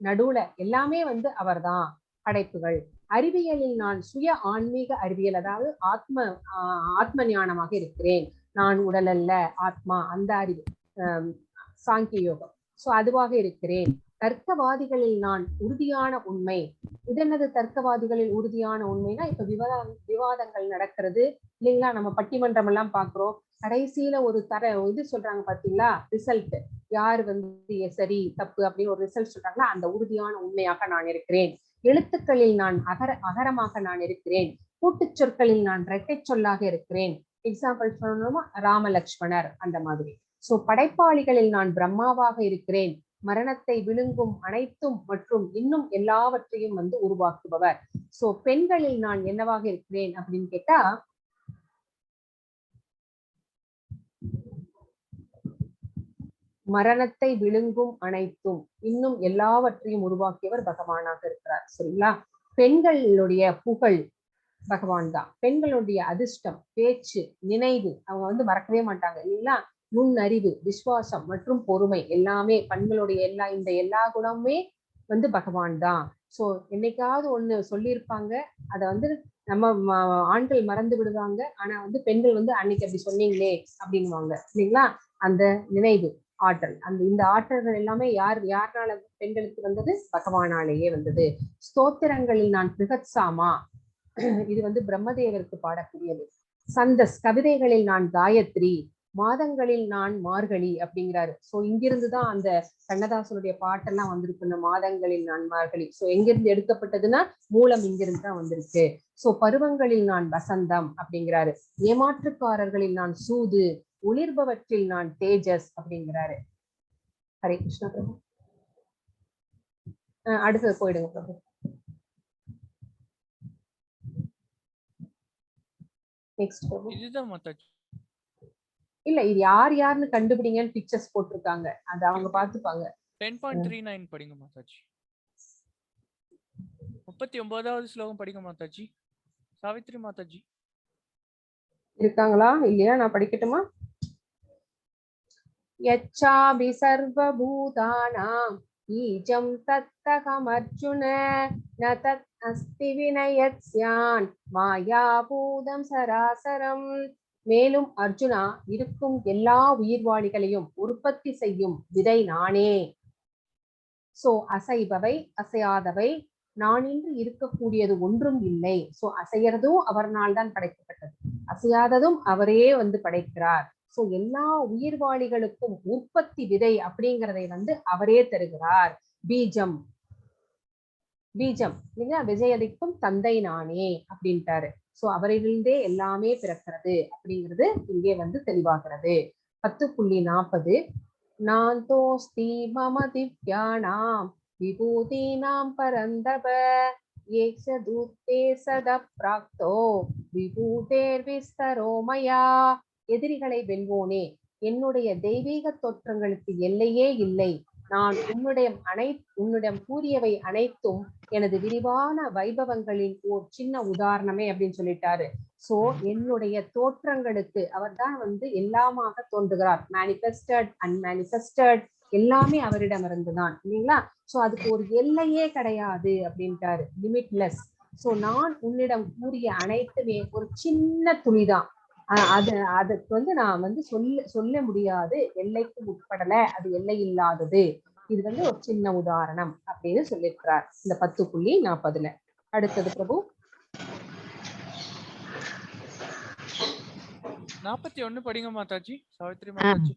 நடுவுல எல்லாமே வந்து அவர்தான் படைப்புகள். அறிவியலில் நான் சுய ஆன்மீக அறிவியல் அதாவது ஆத்ம ஞானமாக இருக்கிறேன். நான் உடல் அல்ல ஆத்மா, அந்த அறிவு சாங்கிய யோகம். சோ அதுவாக இருக்கிறேன். தர்க்கவாதிகளில் நான் உறுதியான உண்மை. இது என்னது தர்க்கவாதிகளில் உறுதியான உண்மைனா, இப்ப விவாதங்கள் நடக்கிறது இல்லைங்களா? நம்ம பட்டிமன்றம் எல்லாம் பாக்குறோம். கடைசியில ஒரு இது சொல்றாங்க பாத்தீங்களா, ரிசல்ட் யாரு வந்து சரி தப்பு அப்படின்னு ஒரு ரிசல்ட் சொல்றாங்களா, அந்த உறுதியான உண்மையாக நான் இருக்கிறேன். எழுத்துக்களில் நான் அகரமாக நான் இருக்கிறேன். கூட்டுச் சொற்களில் நான் இரட்டை சொல்லாக இருக்கிறேன். எக்ஸாம்பிள் சொல்லணுமா, ராமலக்ஷ்மணர் அந்த மாதிரி. சோ படைப்பாளிகளில் நான் பிரம்மாவாக இருக்கிறேன். மரணத்தை விழுங்கும் அனைத்தும் மற்றும் இன்னும் எல்லாவற்றையும் வந்து உருவாக்குபவர். சோ பெண்களில் நான் என்னவாக இருக்கிறேன் அப்படின்னு கேட்டா, மரணத்தை விழுங்கும் அனைத்தும் இன்னும் எல்லாவற்றையும் உருவாக்கியவர் பகவானாக இருக்கிறார். சரிங்களா? பெண்களுடைய புகழ் பகவான் தான். பெண்களுடைய அதிர்ஷ்டம், பேச்சு, நினைவு அவங்க வந்து மறக்கவே மாட்டாங்க இல்லைங்களா. நுண்ணறிவு, விசுவாசம் மற்றும் பொறுமை எல்லாமே பெண்களுடைய எல்லா குணமுமே வந்து பகவான் தான். சோ என்னைக்காவது ஒண்ணு சொல்லியிருப்பாங்க, அதை வந்து நம்ம ஆண்கள் மறந்து விடுவாங்க. ஆனா வந்து பெண்கள் வந்து அன்னைக்கு அப்படி சொன்னீங்களே அப்படின்வாங்க இல்லைங்களா. அந்த நினைவு ஆற்றல், இந்த ஆற்றல்கள் எல்லாமே யாருனால பெண்களுக்கு வந்தது? பகவானாலேயே வந்தது. ஸ்தோத்திரங்களில் நான் பிருகத்சாமா, இது வந்து பிரம்மதேவருக்கு பாடக்கூடியது. சந்தஸ், கவிதைகளில் நான் காயத்ரி, மாதங்களில் நான் மார்கழி அப்படிங்கிறாரு. சோ இங்கிருந்துதான் அந்த கண்ணதாசனுடைய பாட்டெல்லாம் வந்திருக்கு. இந்த மாதங்களில் நான் மார்கழி சோ எங்கிருந்து எடுக்கப்பட்டதுன்னா மூலம் இங்கிருந்து தான் வந்திருக்கு. சோ பருவங்களில் நான் வசந்தம் அப்படிங்கிறாரு. ஏமாற்றுக்காரர்களில் நான் சூது, ஒளிர்பவற்றில் நான் தேஜஸ் அப்படிங்கிறாரு. ஹரே கிருஷ்ணா பிரபு. அடுத்தது போயிடுங்க பிரபு. நெக்ஸ்ட் பிரபு. இதுதான் மாதாஜி. இல்ல இது யாருன்னு கண்டுபிடிங்கன்னு பிக்சர்ஸ் போட்டிருக்காங்க, அது அவங்க பாத்துப்பாங்க. 10.39 படிங்க மாதாஜி. 39வது ஸ்லோகம் படிங்க மாதாஜி. சாவித்ரி மாதாஜி இருக்காங்களா இல்லையா? நான் படிக்கட்டுமா? யச்சாபி சர்வபூதானாம் ஈஜம் தத்தகமர்ஜுன ந தத் அஸ்தி வினயத்ஸ்யான் மாயாபூதம் சராசரம். மேலும் அர்ஜுனா, இருக்கும் எல்லா உயிர்வாளிகளையும் உற்பத்தி செய்யும் விதை நானே. சோ அசைபவை அசையாதவை நானின்றி இருக்கக்கூடியது ஒன்றும் இல்லை. சோ அசையறதும் அவர்னால் தான் படைக்கப்பட்டது, அசையாததும் அவரே வந்து படைக்கிறார். சோ எல்லா உயிர்வாளிகளுக்கும் உற்பத்தி விதை அப்படிங்கிறதை வந்து அவரே தருகிறார். பீஜம் இல்லைங்களா, விஜயதிக்கும் தந்தை நானே அப்படின்ட்டாரு. சோ அவரிலிருந்தே எல்லாமே பிறக்கிறது அப்படிங்கிறது இங்கே வந்து தெளிவாகிறது. 10.40 நாந்தோஸ்தி மம திவ்யானாம் விபூதீனாம் பரந்தப ஏக்ஷ தூத்தே சத பிராக்தோ விபூதேர் விஸ்தரோ மயா. எதிரிகளை வெல்வோனே, என்னுடைய தெய்வீக தோற்றங்களுக்கு எல்லையே இல்லை. நான் உன்னிடம் கூறியவை அனைத்தும் எனது விரிவான வைபவங்களின் ஒரு சின்ன உதாரணமே அப்படின்னு சொல்லிட்டாரு. சோ என்னுடைய தோற்றங்களுக்கு அவர் தான் வந்து எல்லாமாக தோன்றுகிறார். மேனிஃபெஸ்டட் அன்மேனிஃபெஸ்டட் எல்லாமே அவரிடம் இருந்துதான் இல்லைங்களா. சோ அதுக்கு ஒரு எல்லையே கிடையாது அப்படின்ட்டாரு, லிமிட்லெஸ். சோ நான் உன்னிடம் கூறிய அனைத்துமே ஒரு சின்ன துளிதான். அதுக்கு வந்து நான் வந்து சொல்ல முடியாது, எல்லைக்கு உட்படல, அது எல்லை இல்லாதது. இது வந்து ஒரு சின்ன உதாரணம் அப்படின்னு சொல்லியிருக்கிறார் இந்த 10.40. அடுத்தது பிரபு 41 படிங்க மாதாஜி. சாவித்ரி மாதாஜி.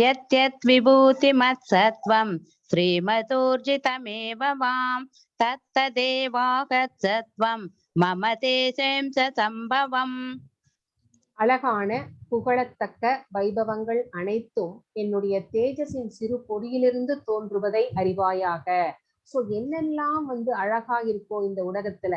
யத் யத் விபூதிமத் சத்வம் ஸ்ரீமதோர்ஜிதமேவ மாம் தத்ததேவாகத் சத்வம் மம தேசம் சம்பவம். அழகான புகழத்தக்க வைபவங்கள் அனைத்தும் என்னுடைய தேஜஸின் சிறு பொடியிலிருந்து தோன்றுவதை அறிவாயாக. சோ என்னெல்லாம் வந்து அழகா இருக்கோ இந்த உலகத்துல,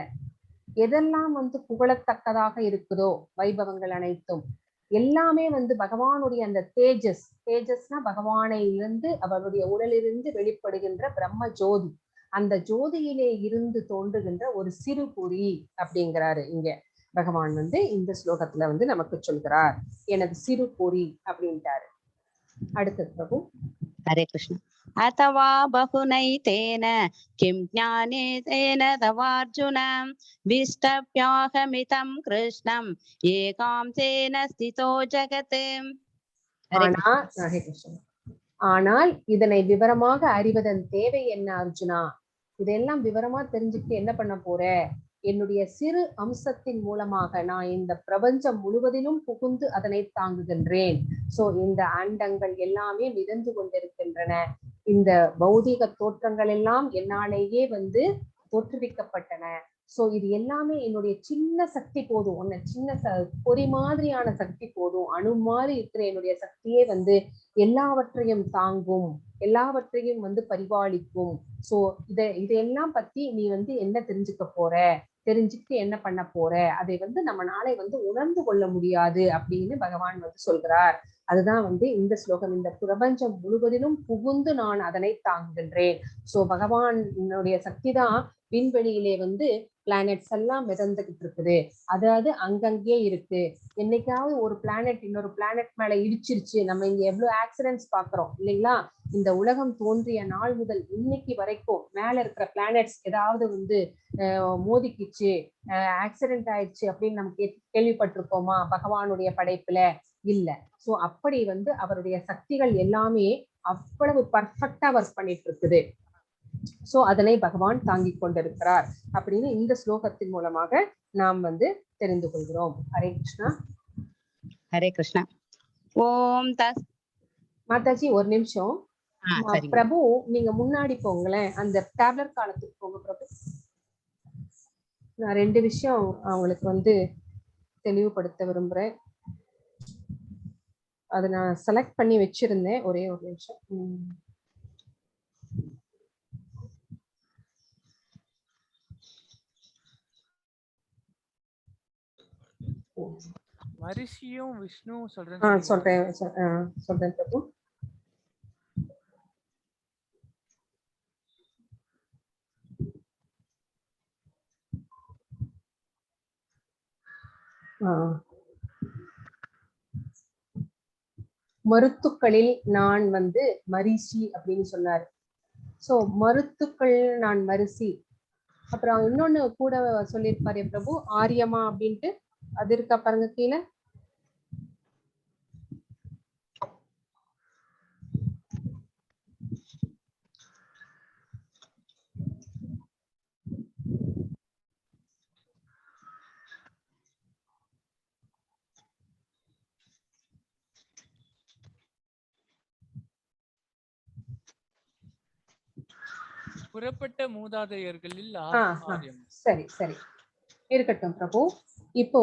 எதெல்லாம் வந்து புகழத்தக்கதாக இருக்குதோ வைபவங்கள் அனைத்தும் எல்லாமே வந்து பகவானுடைய அந்த தேஜஸ்னா பகவானிலிருந்து அவருடைய உடலிலிருந்து வெளிப்படுகின்ற பிரம்ம ஜோதி, அந்த ஜோதியிலே இருந்து தோன்றுகின்ற ஒரு சிறு பொறி அப்படிங்கிறாரு இங்க பகவான் வந்து இந்த ஸ்லோகத்துல வந்து நமக்கு சொல்கிறார், எனது சிறு பொறி அப்படின்ட்டாரு. அடுத்தது பிரபு. ஹரே கிருஷ்ணா. அத்தவா பகுனைதேன கிம் ஞானேன தவார்ஜுன விஷ்டப்யாஹமிதம் கிருஷ்ணம் ஏகாம்சேன ஸ்திதோ ஜகத். ஆனால் இதனை விவரமாக அறிவதன் தேவை என்ன அர்ஜுனா? இதெல்லாம் விவரமா தெரிஞ்சுக்கிட்டு என்ன பண்ண போற? என்னுடைய சிறு அம்சத்தின் மூலமாக நான் இந்த பிரபஞ்சம் முழுவதிலும் புகுந்து அதனை தாங்குகின்றேன். சோ இந்த அண்டங்கள் எல்லாமே மிதந்து கொண்டிருக்கின்றன. இந்த பௌதிக தோற்றங்கள் எல்லாம் என்னாலேயே வந்து தோற்றுவிக்கப்பட்டன. சோ இது எல்லாமே என்னுடைய சின்ன சக்தி போதும், ஒன்னு சின்ன பொறி மாதிரியான சக்தி போதும், அணு மாதிரி இருக்கிற என்னுடைய சக்தியே வந்து எல்லாவற்றையும் தாங்கும், எல்லாவற்றையும் வந்து பரிபாலிக்கும். சோ இதையெல்லாம் பத்தி நீ வந்து என்ன தெரிஞ்சுக்கிட்டு என்ன பண்ண போற, அதை வந்து நம்ம நாளை வந்து உணர்ந்து கொள்ள முடியாது அப்படின்னு பகவான் வந்து சொல்கிறார். அதுதான் வந்து இந்த ஸ்லோகம், இந்த பிரபஞ்சம் முழுவதிலும் புகுந்து நான் அதனை தாங்குகின்றேன். சோ பகவானுடைய சக்தி தான் விண்வெளியிலே வந்து பிளானட்ஸ் எல்லாம் மிதந்துகிட்டு இருக்குது. அதாவது அங்கங்கே இருக்கு. என்னைக்காவது ஒரு பிளானட் இன்னொரு பிளானட் மேல இடிச்சிருச்சு. நம்ம இங்க எவ்வளவு ஆக்சிடென்ட்ஸ் பாக்குறோம் இல்லைங்களா? இந்த உலகம் தோன்றிய நாள் முதல் இன்னைக்கு வரைக்கும் மேல இருக்கிற பிளானட்ஸ் ஏதாவது வந்து மோதிக்கிச்சு, ஆக்சிடென்ட் ஆயிடுச்சு அப்படின்னு நம்ம கேள்விப்பட்டிருக்கோமா பகவானுடைய படைப்புல? இல்ல. சோ அப்படி வந்து அவருடைய சக்திகள் எல்லாமே அவ்வளவு பர்ஃபெக்டா ஒர்க் பண்ணிட்டு இருக்குது. சோ அதனை பகவான் தாங்கிக் கொண்டிருக்கிறார் அப்படின்னு இந்த ஸ்லோகத்தின் மூலமாக நாம் வந்து தெரிந்து கொள்கிறோம். ஹரே கிருஷ்ணா. ஹரே கிருஷ்ணா. ஓம் தஸ் மாதாஜி ஒரு நிமிஷம். பிரபு நீங்க முன்னாடி போங்களேன், அந்த டேப்லெட் காலத்துக்கு போங்க பிரபு. நான் 2 விஷயம் அவங்களுக்கு வந்து தெளிவுபடுத்த விரும்புறேன். அதை நான் செலக்ட் பண்ணி வச்சிருந்தேன். ஒரே ஒரு நிமிஷம். மரிஷியும் விஷ்ணு சொல்றேன். சொல்றேன் பிரபு. மருத்துக்களில் நான் வந்து மரிஷி அப்படின்னு சொன்னாரு. சோ மருத்துக்கள் நான் மரிசி. அப்புறம் இன்னொன்னு கூட சொல்லியிருப்பாரு பிரபு, ஆரியமா அப்படின்ட்டு. அது இருக்கா பாருங்க கீழே. புறப்பட்ட மூதாதையர்களில் சரி சரி இருக்கட்டும் பிரபு. இப்போ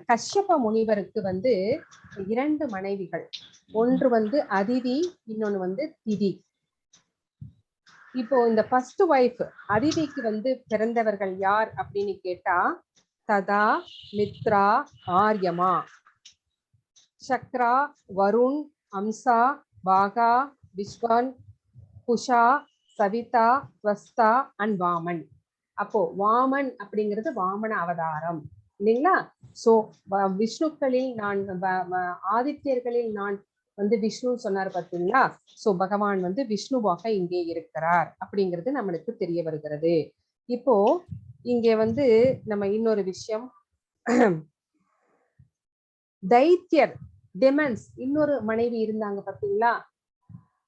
கஷ்யப முனிவருக்கு வந்து 2 மனைவிகள். ஒன்று வந்து அதிதி, இன்னொன்னு வந்து திதி. இப்போ இந்த ஃபர்ஸ்ட் ஒய்ஃப் அதிதிக்கு வந்து பிறந்தவர்கள் யார் அப்படின்னு கேட்டா, ததா, மித்ரா, ஆரியமா, சக்ரா, வருண், அம்சா, பாகா, விஸ்வன், குஷா, சவிதா, ஸ்வஸ்தா அண்ட் வாமன். அப்போ வாமன் அப்படிங்கிறது வாமன அவதாரம் இல்லைங்களா? சோ விஷ்ணுக்களில் நான், ஆதித்யர்களில் நான் வந்து விஷ்ணு சொன்னார் பார்த்தீங்களா? சோ பகவான் வந்து விஷ்ணுவாக இங்கே இருக்கிறார் அப்படிங்கிறது நம்மளுக்கு தெரிய வருகிறது. இப்போ இங்க வந்து நம்ம இன்னொரு விஷயம், தைத்தியர் டெமன்ஸ் இன்னொரு மனைவி இருந்தாங்க பார்த்தீங்களா,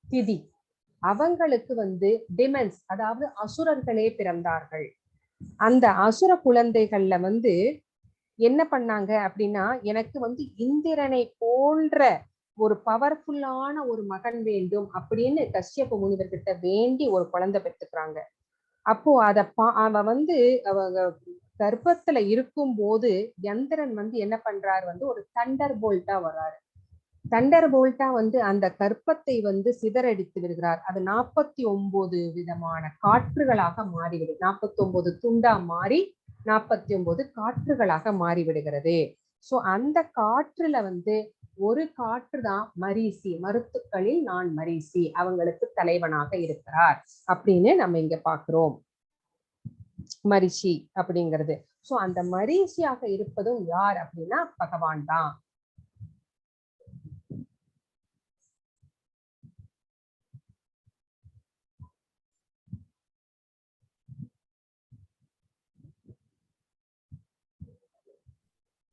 திதி. அவங்களுக்கு வந்து டிமென்ஸ், அதாவது அசுரர்களே பிறந்தார்கள். அந்த அசுர குழந்தைகள்ல வந்து என்ன பண்ணாங்க அப்படின்னா, எனக்கு வந்து இந்திரனை போன்ற ஒரு பவர்ஃபுல்லான ஒரு மகன் வேண்டும் அப்படின்னு கஷ்யப முனிவர்கிட்ட வேண்டி ஒரு குழந்தை பெற்றுக்கிறாங்க. அப்போ அவ வந்து அவங்க கர்ப்பத்துல இருக்கும் போது யந்திரன் வந்து என்ன பண்றாரு, வந்து ஒரு தண்டர் போல்ட்டா வர்றாரு. தண்டர் போல்ட்டா வந்து அந்த கற்பத்தை வந்து சிதறடித்து விடுகிறார். அது 49 விதமான காற்றுகளாக மாறிவிடு, 49 துண்டா மாறி 49 காற்றுகளாக மாறிவிடுகிறது. சோ அந்த காற்றுல வந்து ஒரு காற்று தான் மரீசி, மருத்துக்களில் நான் மரீசி, அவங்களுக்கு தலைவனாக இருக்கிறார் அப்படின்னு நம்ம இங்க பாக்குறோம். மரிஷி அப்படிங்கிறது. சோ அந்த மரீசியாக இருப்பதும் யார் அப்படின்னா பகவான் தான்.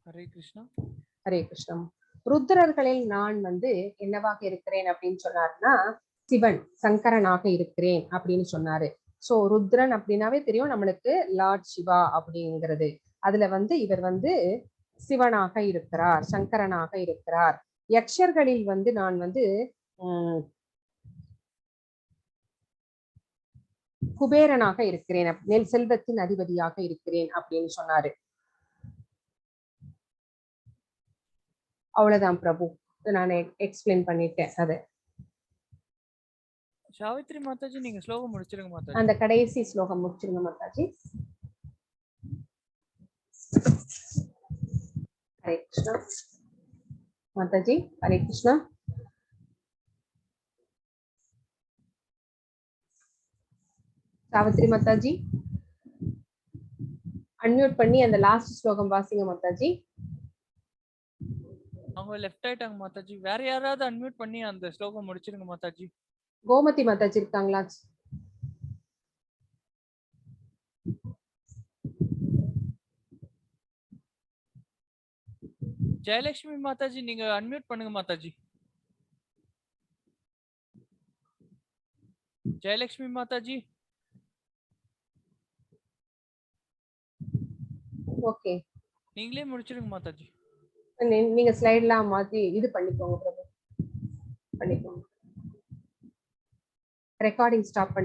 ஹரே கிருஷ்ணா. ஹரே கிருஷ்ணம். ருத்ரர்களில் நான் வந்து என்னவாக இருக்கிறேன் அப்படின்னு சொன்னாருன்னா, சிவன் சங்கரனாக இருக்கிறேன் அப்படின்னு சொன்னாரு. சோ ருத்ரன் அப்படின்னாவே தெரியும் நம்மளுக்கு லார்ட் சிவா அப்படிங்கிறது. அதுல வந்து இவர் வந்து சிவனாக இருக்கிறார், சங்கரனாக இருக்கிறார். யக்ஷர்களில் வந்து நான் வந்து குபேரனாக இருக்கிறேன், மேல் செல்வத்தின் அதிபதியாக இருக்கிறேன் அப்படின்னு சொன்னாரு. அவ்வளவுதான் பிரபு, நான் எக்ஸ்பிளைன் பண்ணிட்டேன். அது சாவித்ரி மாதாஜி நீங்க ஸ்லோகம் முடிச்சிருங்க மாதாஜி. அந்த கடைசி ஸ்லோகம் முடிச்சிருங்க மாதாஜி. ஹரே கிருஷ்ணா மாதாஜி. ஹரே கிருஷ்ணா. சாவித்ரி மாதாஜி. அன்மியூட் பண்ணி அந்த லாஸ்ட் ஸ்லோகம் வாசிங்க மாதாஜி. அவங்க லெஃப்ட் ஆயிட்டாங்க மாதாஜி. வேற யாராவது அன்மியூட் பண்ணி அந்த ஸ்லோகம் முடிச்சிருங்க மாதாஜி. கோமதி மாதாஜி இருக்காங்களா? ஜெயலட்சுமி மாதாஜி நீங்க அன்மியூட் பண்ணுங்க மாதாஜி. ஜெயலட்சுமி மாதாஜி. ஓகே, நீங்களே முடிச்சிருங்க மாதாஜி. நீங்க ஸ்லைட்லாம் மாத்தி இது பண்ணிக்கோங்க பிரபு, பண்ணிக்கோங்க. ரெக்கார்டிங் ஸ்டாப் பண்ணி